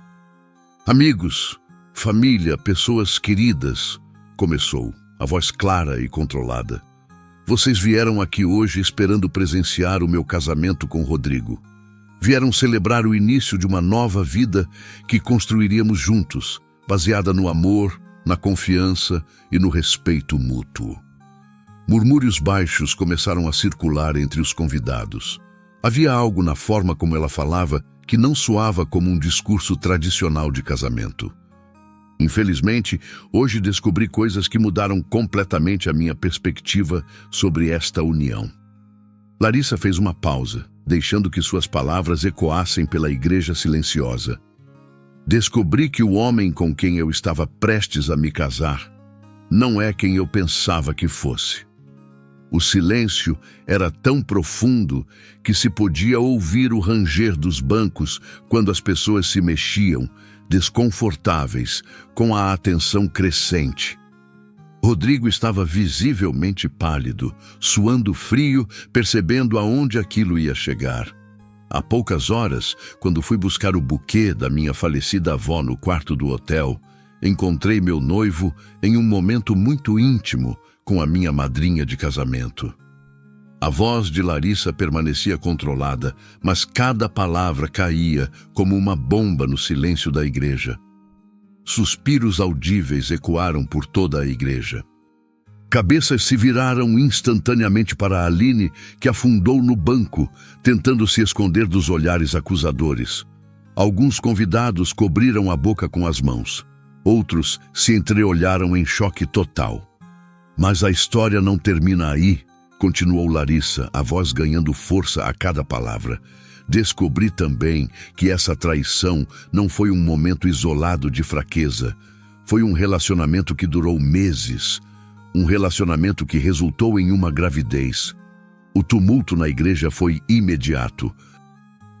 Amigos, família, pessoas queridas, começou, a voz clara e controlada. Vocês vieram aqui hoje esperando presenciar o meu casamento com Rodrigo. Vieram celebrar o início de uma nova vida que construiríamos juntos, baseada no amor, na confiança e no respeito mútuo. Murmúrios baixos começaram a circular entre os convidados. Havia algo na forma como ela falava que não soava como um discurso tradicional de casamento. Infelizmente, hoje descobri coisas que mudaram completamente a minha perspectiva sobre esta união. Larissa fez uma pausa, deixando que suas palavras ecoassem pela igreja silenciosa. Descobri que o homem com quem eu estava prestes a me casar não é quem eu pensava que fosse. O silêncio era tão profundo que se podia ouvir o ranger dos bancos quando as pessoas se mexiam, desconfortáveis, com a atenção crescente. Rodrigo estava visivelmente pálido, suando frio, percebendo aonde aquilo ia chegar. Há poucas horas, quando fui buscar o buquê da minha falecida avó no quarto do hotel, encontrei meu noivo em um momento muito íntimo com a minha madrinha de casamento. A voz de Larissa permanecia controlada, mas cada palavra caía como uma bomba no silêncio da igreja. Suspiros audíveis ecoaram por toda a igreja. Cabeças se viraram instantaneamente para Aline, que afundou no banco, tentando se esconder dos olhares acusadores. Alguns convidados cobriram a boca com as mãos. Outros se entreolharam em choque total. Mas a história não termina aí, continuou Larissa, a voz ganhando força a cada palavra. Descobri também que essa traição não foi um momento isolado de fraqueza. Foi um relacionamento que durou meses. Um relacionamento que resultou em uma gravidez. O tumulto na igreja foi imediato.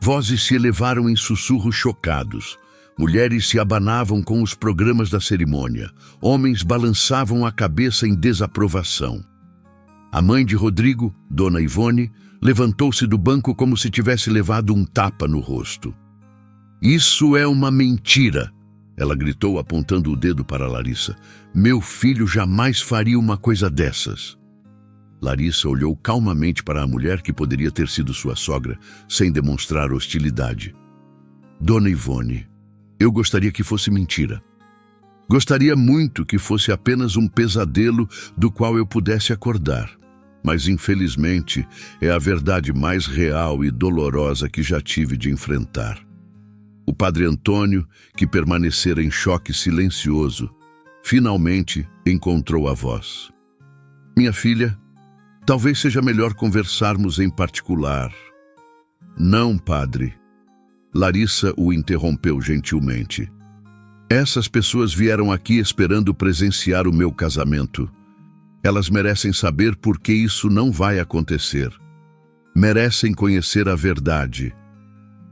Vozes se elevaram em sussurros chocados. Mulheres se abanavam com os programas da cerimônia. Homens balançavam a cabeça em desaprovação. A mãe de Rodrigo, Dona Ivone, levantou-se do banco como se tivesse levado um tapa no rosto. Isso é uma mentira, ela gritou apontando o dedo para Larissa. Meu filho jamais faria uma coisa dessas. Larissa olhou calmamente para a mulher que poderia ter sido sua sogra, sem demonstrar hostilidade. Dona Ivone, eu gostaria que fosse mentira. Gostaria muito que fosse apenas um pesadelo do qual eu pudesse acordar. Mas, infelizmente, é a verdade mais real e dolorosa que já tive de enfrentar. O padre Antônio, que permanecera em choque silencioso, finalmente encontrou a voz. Minha filha, talvez seja melhor conversarmos em particular. Não, padre. Larissa o interrompeu gentilmente. Essas pessoas vieram aqui esperando presenciar o meu casamento. Elas merecem saber por que isso não vai acontecer. Merecem conhecer a verdade.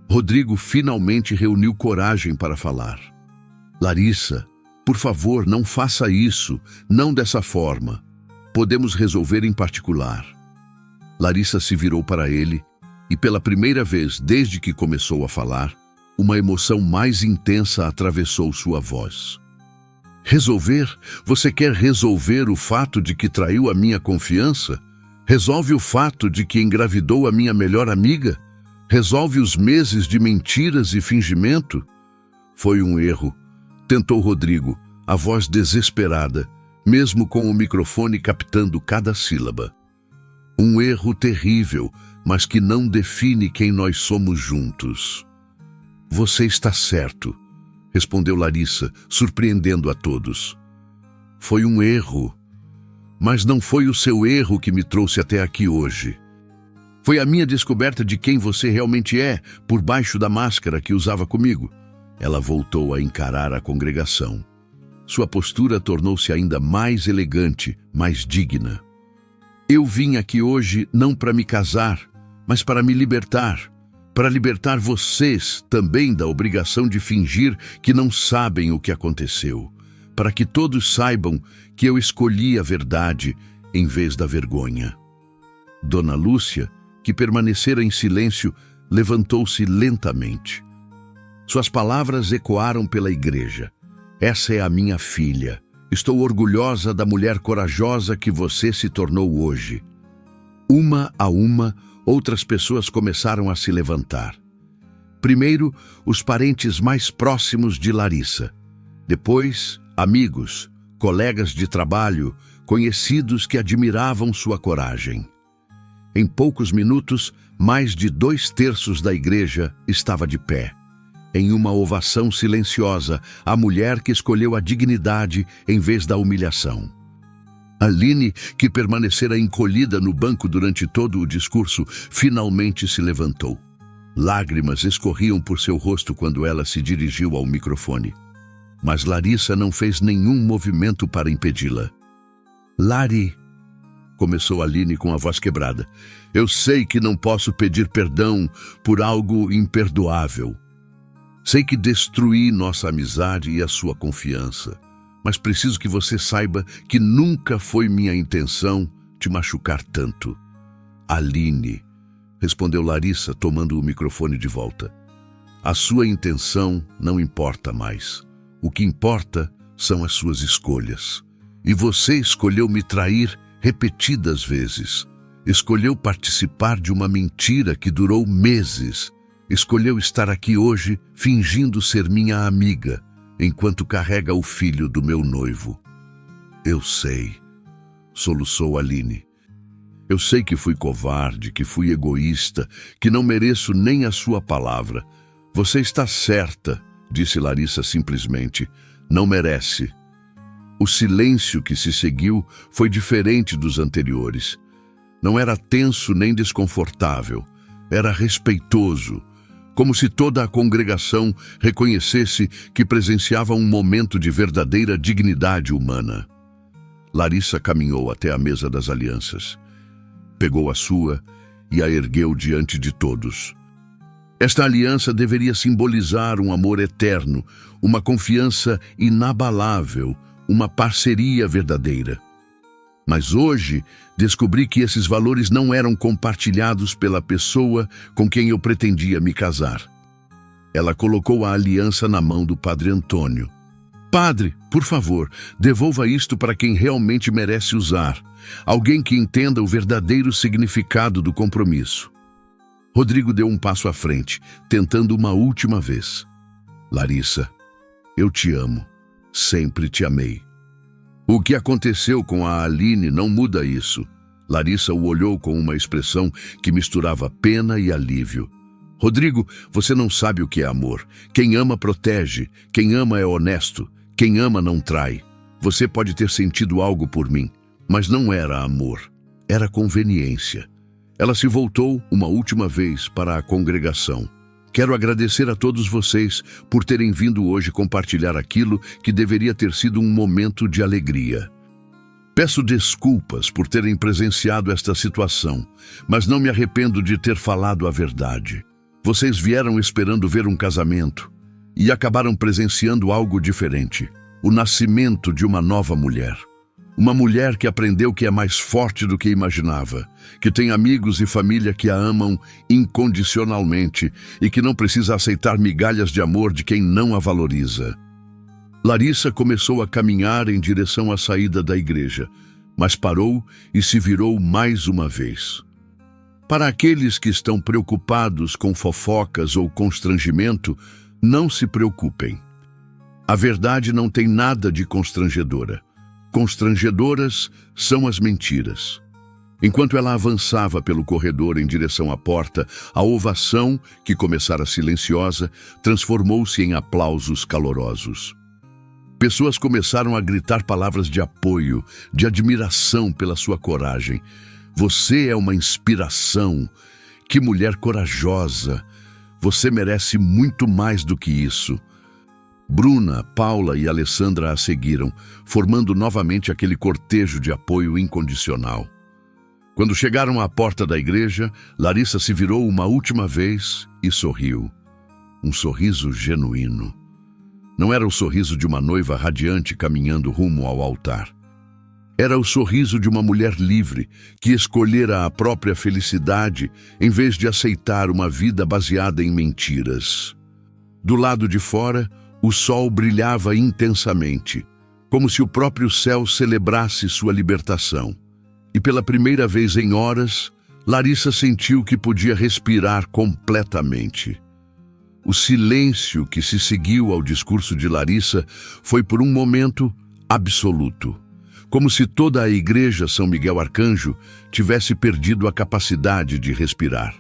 Rodrigo finalmente reuniu coragem para falar. Larissa, por favor, não faça isso, não dessa forma. Podemos resolver em particular. Larissa se virou para ele e, pela primeira vez desde que começou a falar, uma emoção mais intensa atravessou sua voz. Resolver? Você quer resolver o fato de que traiu a minha confiança? Resolve o fato de que engravidou a minha melhor amiga? Resolve os meses de mentiras e fingimento? Foi um erro, tentou Rodrigo, a voz desesperada, mesmo com o microfone captando cada sílaba. Um erro terrível, mas que não define quem nós somos juntos. Você está certo, respondeu Larissa, surpreendendo a todos. Foi um erro, mas não foi o seu erro que me trouxe até aqui hoje. Foi a minha descoberta de quem você realmente é, por baixo da máscara que usava comigo. Ela voltou a encarar a congregação. Sua postura tornou-se ainda mais elegante, mais digna. Eu vim aqui hoje não para me casar, mas para me libertar. Para libertar vocês também da obrigação de fingir que não sabem o que aconteceu. Para que todos saibam que eu escolhi a verdade em vez da vergonha. Dona Lúcia, que permanecera em silêncio, levantou-se lentamente. Suas palavras ecoaram pela igreja. Essa é a minha filha. Estou orgulhosa da mulher corajosa que você se tornou hoje. Uma a uma, outras pessoas começaram a se levantar. Primeiro, os parentes mais próximos de Larissa. Depois, amigos, colegas de trabalho, conhecidos que admiravam sua coragem. Em poucos minutos, mais de 2/3 da igreja estava de pé. Em uma ovação silenciosa, a mulher que escolheu a dignidade em vez da humilhação. Aline, que permanecera encolhida no banco durante todo o discurso, finalmente se levantou. Lágrimas escorriam por seu rosto quando ela se dirigiu ao microfone. Mas Larissa não fez nenhum movimento para impedi-la. Lari, começou Aline com a voz quebrada, eu sei que não posso pedir perdão por algo imperdoável. Sei que destruí nossa amizade e a sua confiança, mas preciso que você saiba que nunca foi minha intenção te machucar tanto. Aline, respondeu Larissa, tomando o microfone de volta. A sua intenção não importa mais. O que importa são as suas escolhas. E você escolheu me trair repetidas vezes. Escolheu participar de uma mentira que durou meses. Escolheu estar aqui hoje fingindo ser minha amiga, enquanto carrega o filho do meu noivo. Eu sei, soluçou Aline. Eu sei que fui covarde, que fui egoísta, que não mereço nem a sua palavra. Você está certa, disse Larissa simplesmente. Não merece. O silêncio que se seguiu foi diferente dos anteriores. Não era tenso nem desconfortável. Era respeitoso, como se toda a congregação reconhecesse que presenciava um momento de verdadeira dignidade humana. Larissa caminhou até a mesa das alianças. Pegou a sua e a ergueu diante de todos. Esta aliança deveria simbolizar um amor eterno, uma confiança inabalável, uma parceria verdadeira. Mas hoje descobri que esses valores não eram compartilhados pela pessoa com quem eu pretendia me casar. Ela colocou a aliança na mão do Padre Antônio. Padre, por favor, devolva isto para quem realmente merece usar. Alguém que entenda o verdadeiro significado do compromisso. Rodrigo deu um passo à frente, tentando uma última vez. Larissa, eu te amo. Sempre te amei. O que aconteceu com a Aline não muda isso. Larissa o olhou com uma expressão que misturava pena e alívio. Rodrigo, você não sabe o que é amor. Quem ama protege, quem ama é honesto, quem ama não trai. Você pode ter sentido algo por mim, mas não era amor, era conveniência. Ela se voltou uma última vez para a congregação. Quero agradecer a todos vocês por terem vindo hoje compartilhar aquilo que deveria ter sido um momento de alegria. Peço desculpas por terem presenciado esta situação, mas não me arrependo de ter falado a verdade. Vocês vieram esperando ver um casamento e acabaram presenciando algo diferente, o nascimento de uma nova mulher. Uma mulher que aprendeu que é mais forte do que imaginava, que tem amigos e família que a amam incondicionalmente e que não precisa aceitar migalhas de amor de quem não a valoriza. Larissa começou a caminhar em direção à saída da igreja, mas parou e se virou mais uma vez. Para aqueles que estão preocupados com fofocas ou constrangimento, não se preocupem. A verdade não tem nada de constrangedora. Constrangedoras são as mentiras. Enquanto ela avançava pelo corredor em direção à porta, a ovação, que começara silenciosa, transformou-se em aplausos calorosos. Pessoas começaram a gritar palavras de apoio, de admiração pela sua coragem. Você é uma inspiração. Que mulher corajosa! Você merece muito mais do que isso. Bruna, Paula e Alessandra a seguiram, formando novamente aquele cortejo de apoio incondicional. Quando chegaram à porta da igreja, Larissa se virou uma última vez e sorriu. Um sorriso genuíno. Não era o sorriso de uma noiva radiante caminhando rumo ao altar. Era o sorriso de uma mulher livre que escolhera a própria felicidade em vez de aceitar uma vida baseada em mentiras. Do lado de fora, o sol brilhava intensamente, como se o próprio céu celebrasse sua libertação. E pela primeira vez em horas, Larissa sentiu que podia respirar completamente. O silêncio que se seguiu ao discurso de Larissa foi por um momento absoluto, como se toda a igreja São Miguel Arcanjo tivesse perdido a capacidade de respirar.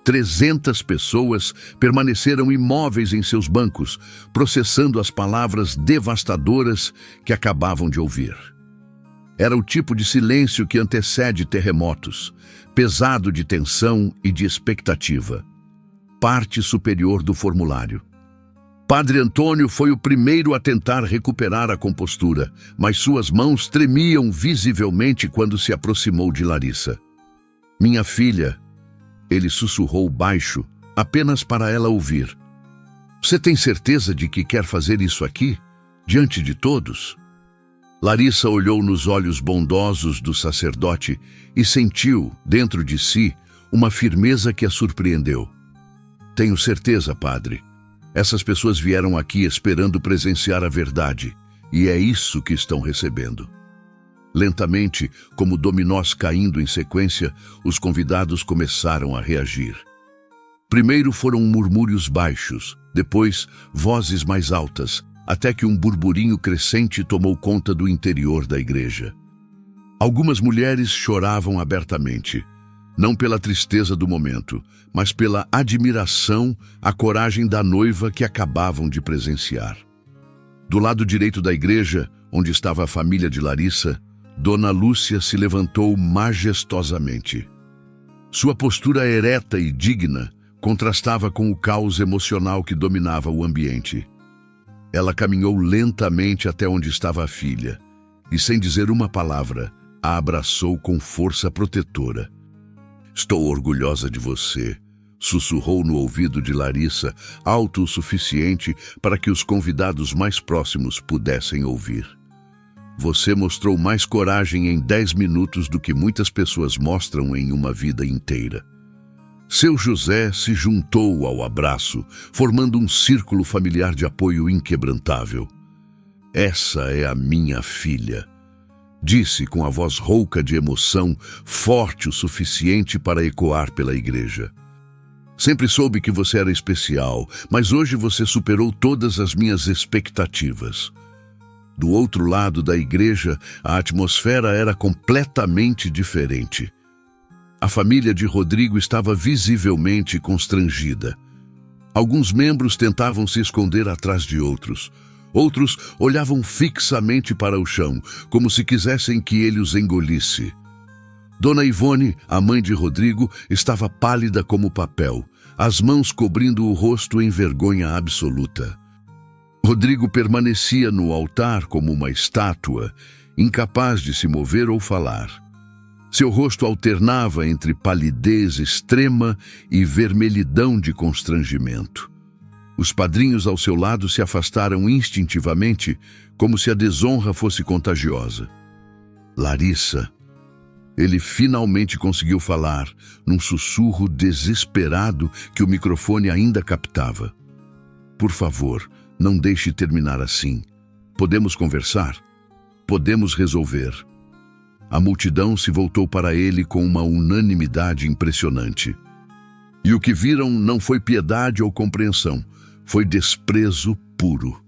300 pessoas permaneceram imóveis em seus bancos, processando as palavras devastadoras que acabavam de ouvir. Era o tipo de silêncio que antecede terremotos, pesado de tensão e de expectativa. Parte superior do formulário. Padre Antônio foi o primeiro a tentar recuperar a compostura, mas suas mãos tremiam visivelmente quando se aproximou de Larissa. "Minha filha", ele sussurrou baixo, apenas para ela ouvir. "Você tem certeza de que quer fazer isso aqui, diante de todos?" Larissa olhou nos olhos bondosos do sacerdote e sentiu, dentro de si, uma firmeza que a surpreendeu. "Tenho certeza, padre. Essas pessoas vieram aqui esperando presenciar a verdade, e é isso que estão recebendo." Lentamente, como dominós caindo em sequência, os convidados começaram a reagir. Primeiro foram murmúrios baixos, depois vozes mais altas, até que um burburinho crescente tomou conta do interior da igreja. Algumas mulheres choravam abertamente, não pela tristeza do momento, mas pela admiração à coragem da noiva que acabavam de presenciar. Do lado direito da igreja, onde estava a família de Larissa, Dona Lúcia se levantou majestosamente. Sua postura ereta e digna contrastava com o caos emocional que dominava o ambiente. Ela caminhou lentamente até onde estava a filha e, sem dizer uma palavra, a abraçou com força protetora. "Estou orgulhosa de você", sussurrou no ouvido de Larissa, alto o suficiente para que os convidados mais próximos pudessem ouvir. "Você mostrou mais coragem em 10 minutos do que muitas pessoas mostram em uma vida inteira." Seu José se juntou ao abraço, formando um círculo familiar de apoio inquebrantável. "Essa é a minha filha", disse com a voz rouca de emoção, forte o suficiente para ecoar pela igreja. "Sempre soube que você era especial, mas hoje você superou todas as minhas expectativas." Do outro lado da igreja, a atmosfera era completamente diferente. A família de Rodrigo estava visivelmente constrangida. Alguns membros tentavam se esconder atrás de outros. Outros olhavam fixamente para o chão, como se quisessem que ele os engolisse. Dona Ivone, a mãe de Rodrigo, estava pálida como papel, as mãos cobrindo o rosto em vergonha absoluta. Rodrigo permanecia no altar como uma estátua, incapaz de se mover ou falar. Seu rosto alternava entre palidez extrema e vermelhidão de constrangimento. Os padrinhos ao seu lado se afastaram instintivamente, como se a desonra fosse contagiosa. "Larissa." Ele finalmente conseguiu falar, num sussurro desesperado que o microfone ainda captava. "Por favor, não deixe terminar assim. Podemos conversar? Podemos resolver." A multidão se voltou para ele com uma unanimidade impressionante. E o que viram não foi piedade ou compreensão, foi desprezo puro.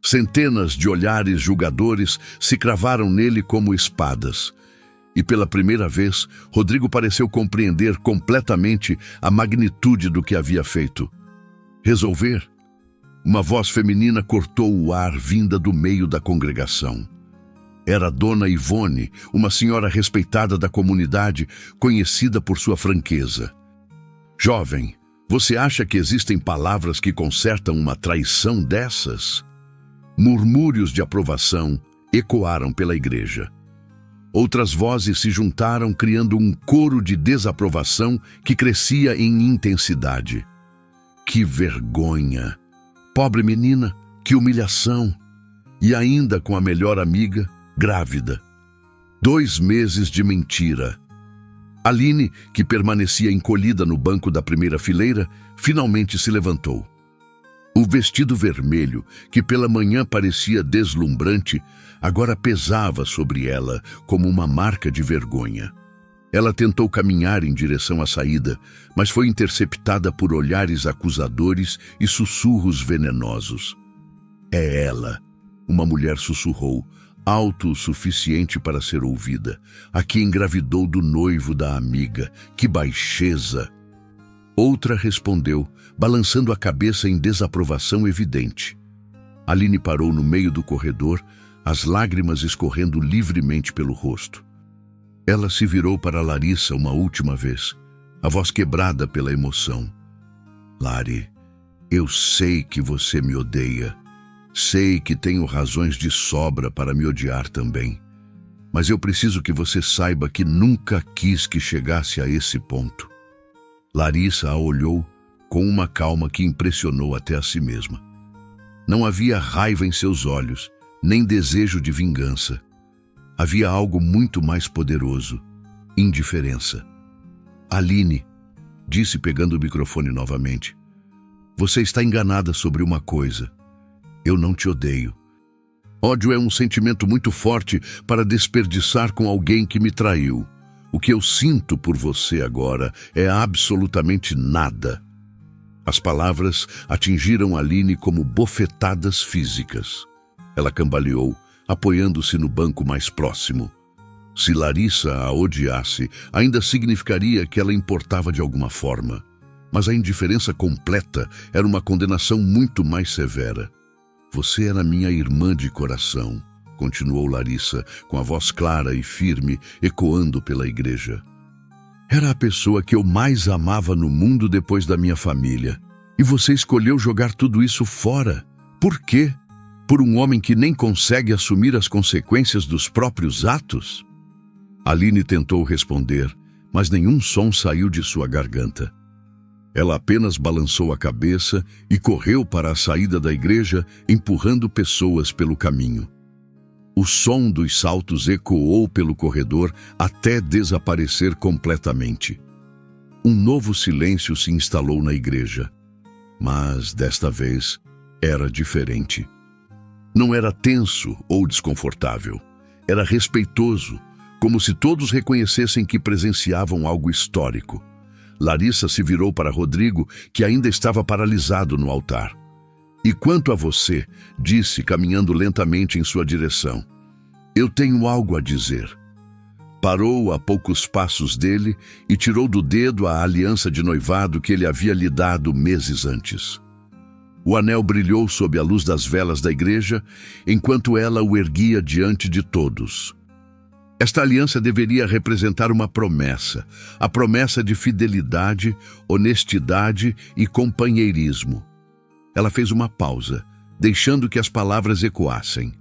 Centenas de olhares julgadores se cravaram nele como espadas. E pela primeira vez, Rodrigo pareceu compreender completamente a magnitude do que havia feito. "Resolver?" Uma voz feminina cortou o ar vinda do meio da congregação. Era Dona Ivone, uma senhora respeitada da comunidade, conhecida por sua franqueza. Jovem, você acha que existem palavras que consertam uma traição dessas? Murmúrios de aprovação ecoaram pela igreja. Outras vozes se juntaram, criando um coro de desaprovação que crescia em intensidade. Que vergonha! Pobre menina, que humilhação! E ainda com a melhor amiga, grávida. 2 meses de mentira. Aline, que permanecia encolhida no banco da primeira fileira, finalmente se levantou. O vestido vermelho, que pela manhã parecia deslumbrante, agora pesava sobre ela como uma marca de vergonha. Ela tentou caminhar em direção à saída, mas foi interceptada por olhares acusadores e sussurros venenosos. É ela, uma mulher sussurrou, alto o suficiente para ser ouvida, a que engravidou do noivo da amiga. Que baixeza! Outra respondeu, balançando a cabeça em desaprovação evidente. Aline parou no meio do corredor, as lágrimas escorrendo livremente pelo rosto. Ela se virou para Larissa uma última vez, a voz quebrada pela emoção. Lari, eu sei que você me odeia. Sei que tenho razões de sobra para me odiar também. Mas eu preciso que você saiba que nunca quis que chegasse a esse ponto. Larissa a olhou com uma calma que impressionou até a si mesma. Não havia raiva em seus olhos, nem desejo de vingança. Havia algo muito mais poderoso: indiferença. Aline, disse pegando o microfone novamente, você está enganada sobre uma coisa. Eu não te odeio. Ódio é um sentimento muito forte para desperdiçar com alguém que me traiu. O que eu sinto por você agora é absolutamente nada. As palavras atingiram Aline como bofetadas físicas. Ela cambaleou, apoiando-se no banco mais próximo. Se Larissa a odiasse, ainda significaria que ela importava de alguma forma. Mas a indiferença completa era uma condenação muito mais severa. Você era minha irmã de coração, continuou Larissa, com a voz clara e firme, ecoando pela igreja. Era a pessoa que eu mais amava no mundo depois da minha família. E você escolheu jogar tudo isso fora. Por quê? Por um homem que nem consegue assumir as consequências dos próprios atos? Aline tentou responder, mas nenhum som saiu de sua garganta. Ela apenas balançou a cabeça e correu para a saída da igreja, empurrando pessoas pelo caminho. O som dos saltos ecoou pelo corredor até desaparecer completamente. Um novo silêncio se instalou na igreja, mas desta vez era diferente. Não era tenso ou desconfortável, era respeitoso, como se todos reconhecessem que presenciavam algo histórico. Larissa se virou para Rodrigo, que ainda estava paralisado no altar. E quanto a você, disse, caminhando lentamente em sua direção, eu tenho algo a dizer. Parou a poucos passos dele e tirou do dedo a aliança de noivado que ele havia lhe dado meses antes. O anel brilhou sob a luz das velas da igreja, enquanto ela o erguia diante de todos. Esta aliança deveria representar uma promessa, a promessa de fidelidade, honestidade e companheirismo. Ela fez uma pausa, deixando que as palavras ecoassem.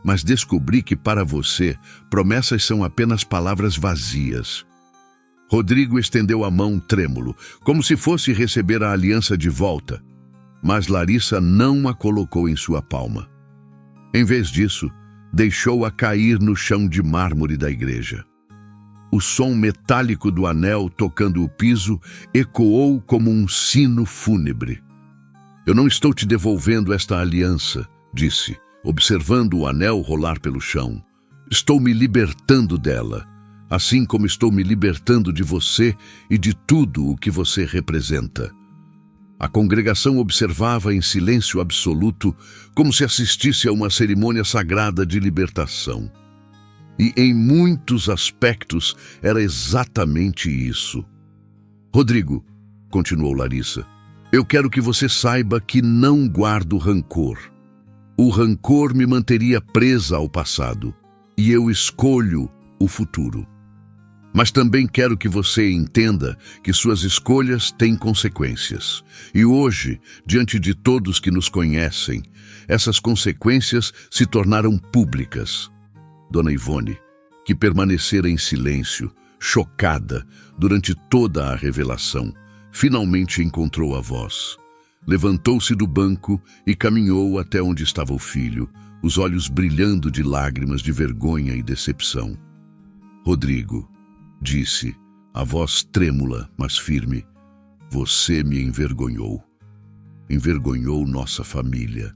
Mas descobri que para você, promessas são apenas palavras vazias. Rodrigo estendeu a mão trêmulo, como se fosse receber a aliança de volta. Mas Larissa não a colocou em sua palma. Em vez disso, deixou-a cair no chão de mármore da igreja. O som metálico do anel tocando o piso ecoou como um sino fúnebre. Eu não estou te devolvendo esta aliança, disse, observando o anel rolar pelo chão. Estou me libertando dela, assim como estou me libertando de você e de tudo o que você representa. A congregação observava em silêncio absoluto, como se assistisse a uma cerimônia sagrada de libertação. E em muitos aspectos era exatamente isso. Rodrigo, continuou Larissa, eu quero que você saiba que não guardo rancor. O rancor me manteria presa ao passado, e eu escolho o futuro. Mas também quero que você entenda que suas escolhas têm consequências. E hoje, diante de todos que nos conhecem, essas consequências se tornaram públicas. Dona Ivone, que permanecera em silêncio, chocada, durante toda a revelação, finalmente encontrou a voz. Levantou-se do banco e caminhou até onde estava o filho, os olhos brilhando de lágrimas de vergonha e decepção. Rodrigo, disse, a voz trêmula, mas firme, você me envergonhou. Envergonhou nossa família.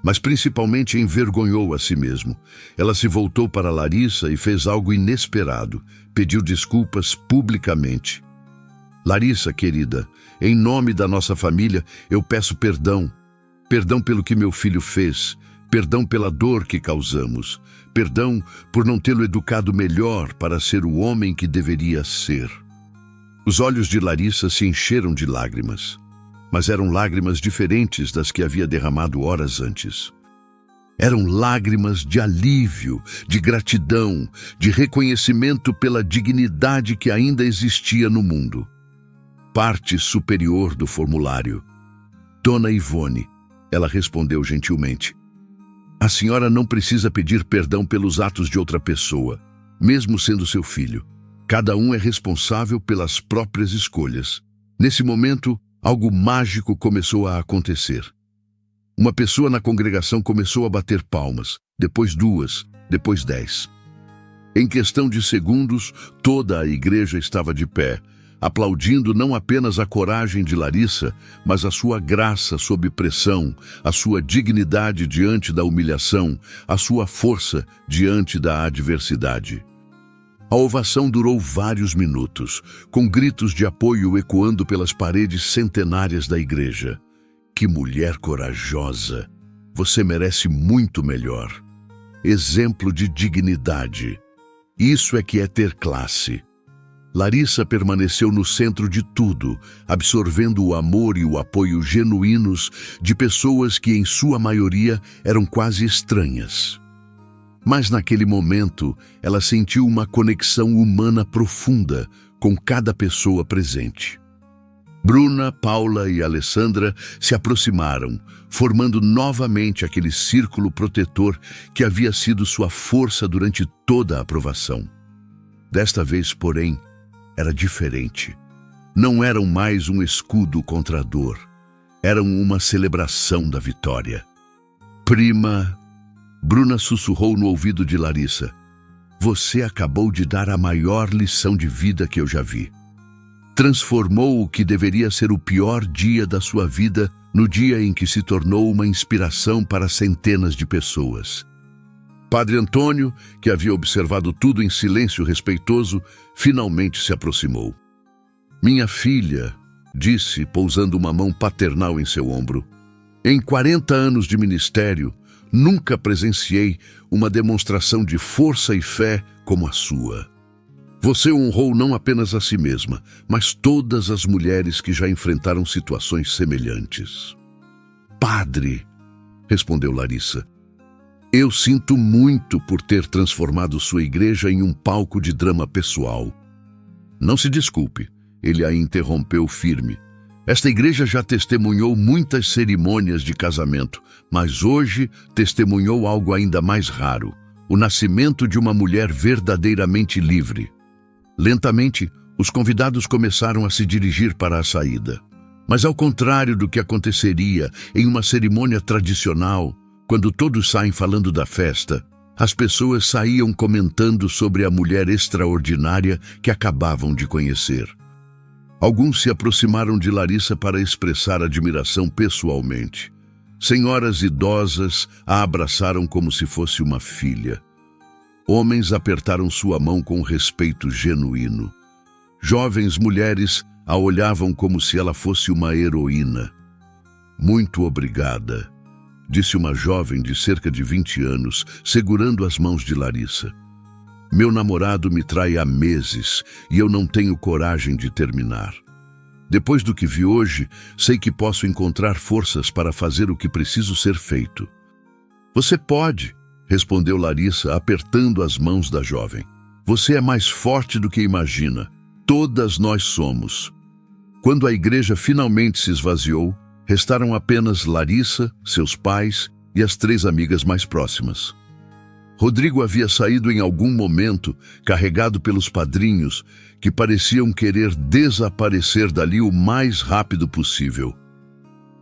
Mas principalmente envergonhou a si mesmo. Ela se voltou para Larissa e fez algo inesperado. Pediu desculpas publicamente. Larissa, querida, em nome da nossa família, eu peço perdão. Perdão pelo que meu filho fez. Perdão pela dor que causamos. Perdão por não tê-lo educado melhor para ser o homem que deveria ser. Os olhos de Larissa se encheram de lágrimas, mas eram lágrimas diferentes das que havia derramado horas antes. Eram lágrimas de alívio, de gratidão, de reconhecimento pela dignidade que ainda existia no mundo. Parte superior do formulário. Dona Ivone, ela respondeu gentilmente. A senhora não precisa pedir perdão pelos atos de outra pessoa, mesmo sendo seu filho. Cada um é responsável pelas próprias escolhas. Nesse momento, algo mágico começou a acontecer. Uma pessoa na congregação começou a bater palmas, depois 2, depois 10. Em questão de segundos, toda a igreja estava de pé, aplaudindo não apenas a coragem de Larissa, mas a sua graça sob pressão, a sua dignidade diante da humilhação, a sua força diante da adversidade. A ovação durou vários minutos, com gritos de apoio ecoando pelas paredes centenárias da igreja. Que mulher corajosa! Você merece muito melhor. Exemplo de dignidade. Isso é que é ter classe. Larissa permaneceu no centro de tudo, absorvendo o amor e o apoio genuínos de pessoas que, em sua maioria, eram quase estranhas. Mas naquele momento, ela sentiu uma conexão humana profunda com cada pessoa presente. Bruna, Paula e Alessandra se aproximaram, formando novamente aquele círculo protetor que havia sido sua força durante toda a aprovação. Desta vez, porém, era diferente. Não eram mais um escudo contra a dor. Eram uma celebração da vitória. Prima, Bruna sussurrou no ouvido de Larissa. Você acabou de dar a maior lição de vida que eu já vi. Transformou o que deveria ser o pior dia da sua vida no dia em que se tornou uma inspiração para centenas de pessoas. Padre Antônio, que havia observado tudo em silêncio respeitoso, finalmente se aproximou. Minha filha, disse, pousando uma mão paternal em seu ombro, em 40 anos de ministério, nunca presenciei uma demonstração de força e fé como a sua. Você honrou não apenas a si mesma, mas todas as mulheres que já enfrentaram situações semelhantes. Padre, respondeu Larissa, eu sinto muito por ter transformado sua igreja em um palco de drama pessoal. Não se desculpe, ele a interrompeu firme. Esta igreja já testemunhou muitas cerimônias de casamento, mas hoje testemunhou algo ainda mais raro, o nascimento de uma mulher verdadeiramente livre. Lentamente, os convidados começaram a se dirigir para a saída. Mas ao contrário do que aconteceria em uma cerimônia tradicional, quando todos saem falando da festa, as pessoas saíam comentando sobre a mulher extraordinária que acabavam de conhecer. Alguns se aproximaram de Larissa para expressar admiração pessoalmente. Senhoras idosas a abraçaram como se fosse uma filha. Homens apertaram sua mão com respeito genuíno. Jovens mulheres a olhavam como se ela fosse uma heroína. Muito obrigada, disse uma jovem de cerca de 20 anos, segurando as mãos de Larissa. Meu namorado me trai há meses e eu não tenho coragem de terminar. Depois do que vi hoje, sei que posso encontrar forças para fazer o que preciso ser feito. Você pode, respondeu Larissa, apertando as mãos da jovem. Você é mais forte do que imagina. Todas nós somos. Quando a igreja finalmente se esvaziou, restaram apenas Larissa, seus pais e as 3 amigas mais próximas. Rodrigo havia saído em algum momento, carregado pelos padrinhos, que pareciam querer desaparecer dali o mais rápido possível.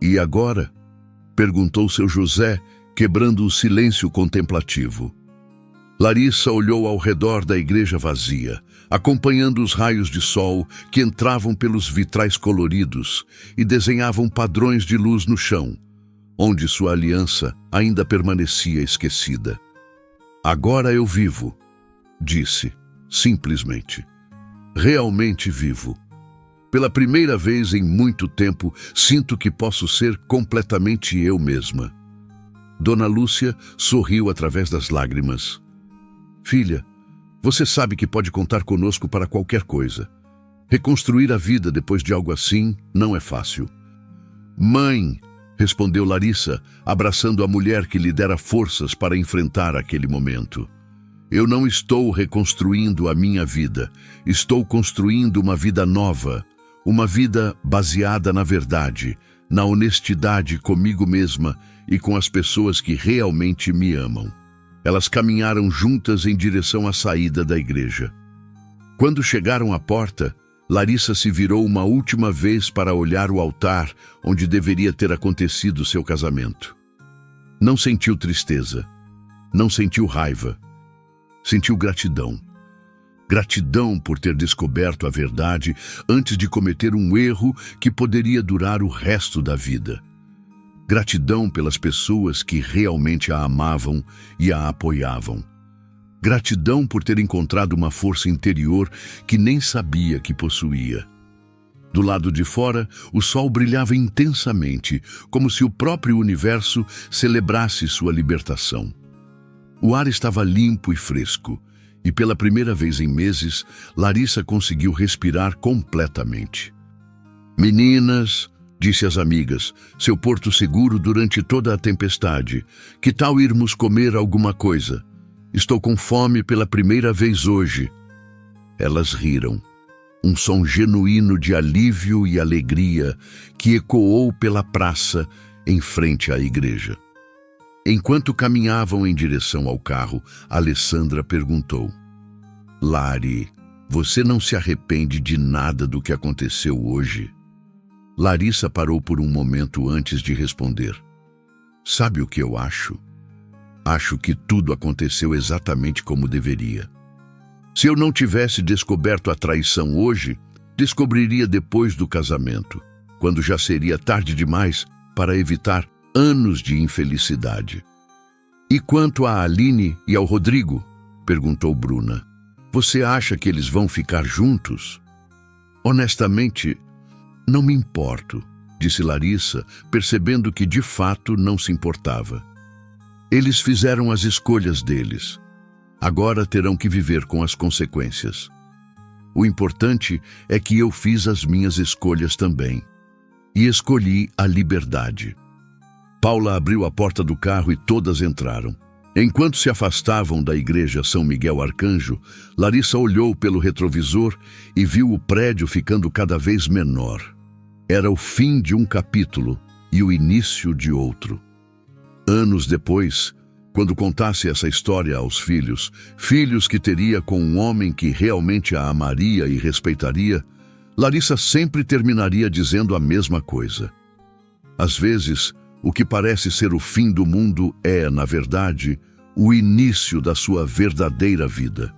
E agora? Perguntou seu José, quebrando o silêncio contemplativo. Larissa olhou ao redor da igreja vazia, acompanhando os raios de sol que entravam pelos vitrais coloridos e desenhavam padrões de luz no chão, onde sua aliança ainda permanecia esquecida. Agora eu vivo, disse, simplesmente. Realmente vivo. Pela primeira vez em muito tempo, sinto que posso ser completamente eu mesma. Dona Lúcia sorriu através das lágrimas. Filha, você sabe que pode contar conosco para qualquer coisa. Reconstruir a vida depois de algo assim não é fácil. Mãe, respondeu Larissa, abraçando a mulher que lhe dera forças para enfrentar aquele momento. Eu não estou reconstruindo a minha vida. Estou construindo uma vida nova. Uma vida baseada na verdade, na honestidade comigo mesma e com as pessoas que realmente me amam. Elas caminharam juntas em direção à saída da igreja. Quando chegaram à porta, Larissa se virou uma última vez para olhar o altar onde deveria ter acontecido seu casamento. Não sentiu tristeza, não sentiu raiva, sentiu gratidão. Gratidão por ter descoberto a verdade antes de cometer um erro que poderia durar o resto da vida. Gratidão pelas pessoas que realmente a amavam e a apoiavam. Gratidão por ter encontrado uma força interior que nem sabia que possuía. Do lado de fora, o sol brilhava intensamente, como se o próprio universo celebrasse sua libertação. O ar estava limpo e fresco, e pela primeira vez em meses, Larissa conseguiu respirar completamente. Meninas, disse às amigas, seu porto seguro durante toda a tempestade. Que tal irmos comer alguma coisa? Estou com fome pela primeira vez hoje. Elas riram. Um som genuíno de alívio e alegria que ecoou pela praça em frente à igreja. Enquanto caminhavam em direção ao carro, Alessandra perguntou: Lari, você não se arrepende de nada do que aconteceu hoje? Larissa parou por um momento antes de responder. Sabe o que eu acho? Acho que tudo aconteceu exatamente como deveria. Se eu não tivesse descoberto a traição hoje, descobriria depois do casamento, quando já seria tarde demais para evitar anos de infelicidade. E quanto a Aline e ao Rodrigo? Perguntou Bruna. Você acha que eles vão ficar juntos? Honestamente, não me importo, disse Larissa, percebendo que de fato não se importava. Eles fizeram as escolhas deles. Agora terão que viver com as consequências. O importante é que eu fiz as minhas escolhas também. E escolhi a liberdade. Paula abriu a porta do carro e todas entraram. Enquanto se afastavam da igreja São Miguel Arcanjo, Larissa olhou pelo retrovisor e viu o prédio ficando cada vez menor. Era o fim de um capítulo e o início de outro. Anos depois, quando contasse essa história aos filhos, filhos que teria com um homem que realmente a amaria e respeitaria, Larissa sempre terminaria dizendo a mesma coisa. Às vezes, o que parece ser o fim do mundo é, na verdade, o início da sua verdadeira vida.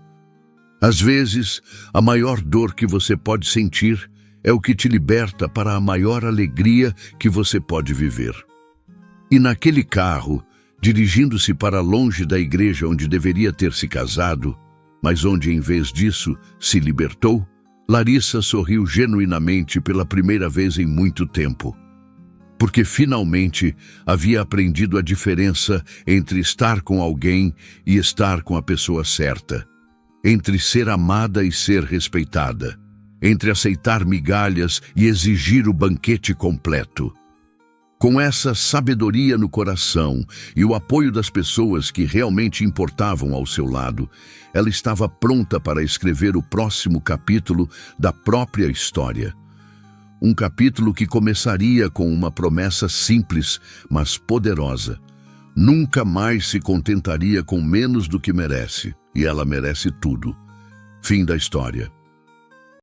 Às vezes, a maior dor que você pode sentir é o que te liberta para a maior alegria que você pode viver. E naquele carro, dirigindo-se para longe da igreja onde deveria ter se casado, mas onde, em vez disso, se libertou, Larissa sorriu genuinamente pela primeira vez em muito tempo. Porque finalmente havia aprendido a diferença entre estar com alguém e estar com a pessoa certa, entre ser amada e ser respeitada, entre aceitar migalhas e exigir o banquete completo. Com essa sabedoria no coração e o apoio das pessoas que realmente importavam ao seu lado, ela estava pronta para escrever o próximo capítulo da própria história. Um capítulo que começaria com uma promessa simples, mas poderosa. Nunca mais se contentaria com menos do que merece, e ela merece tudo. Fim da história.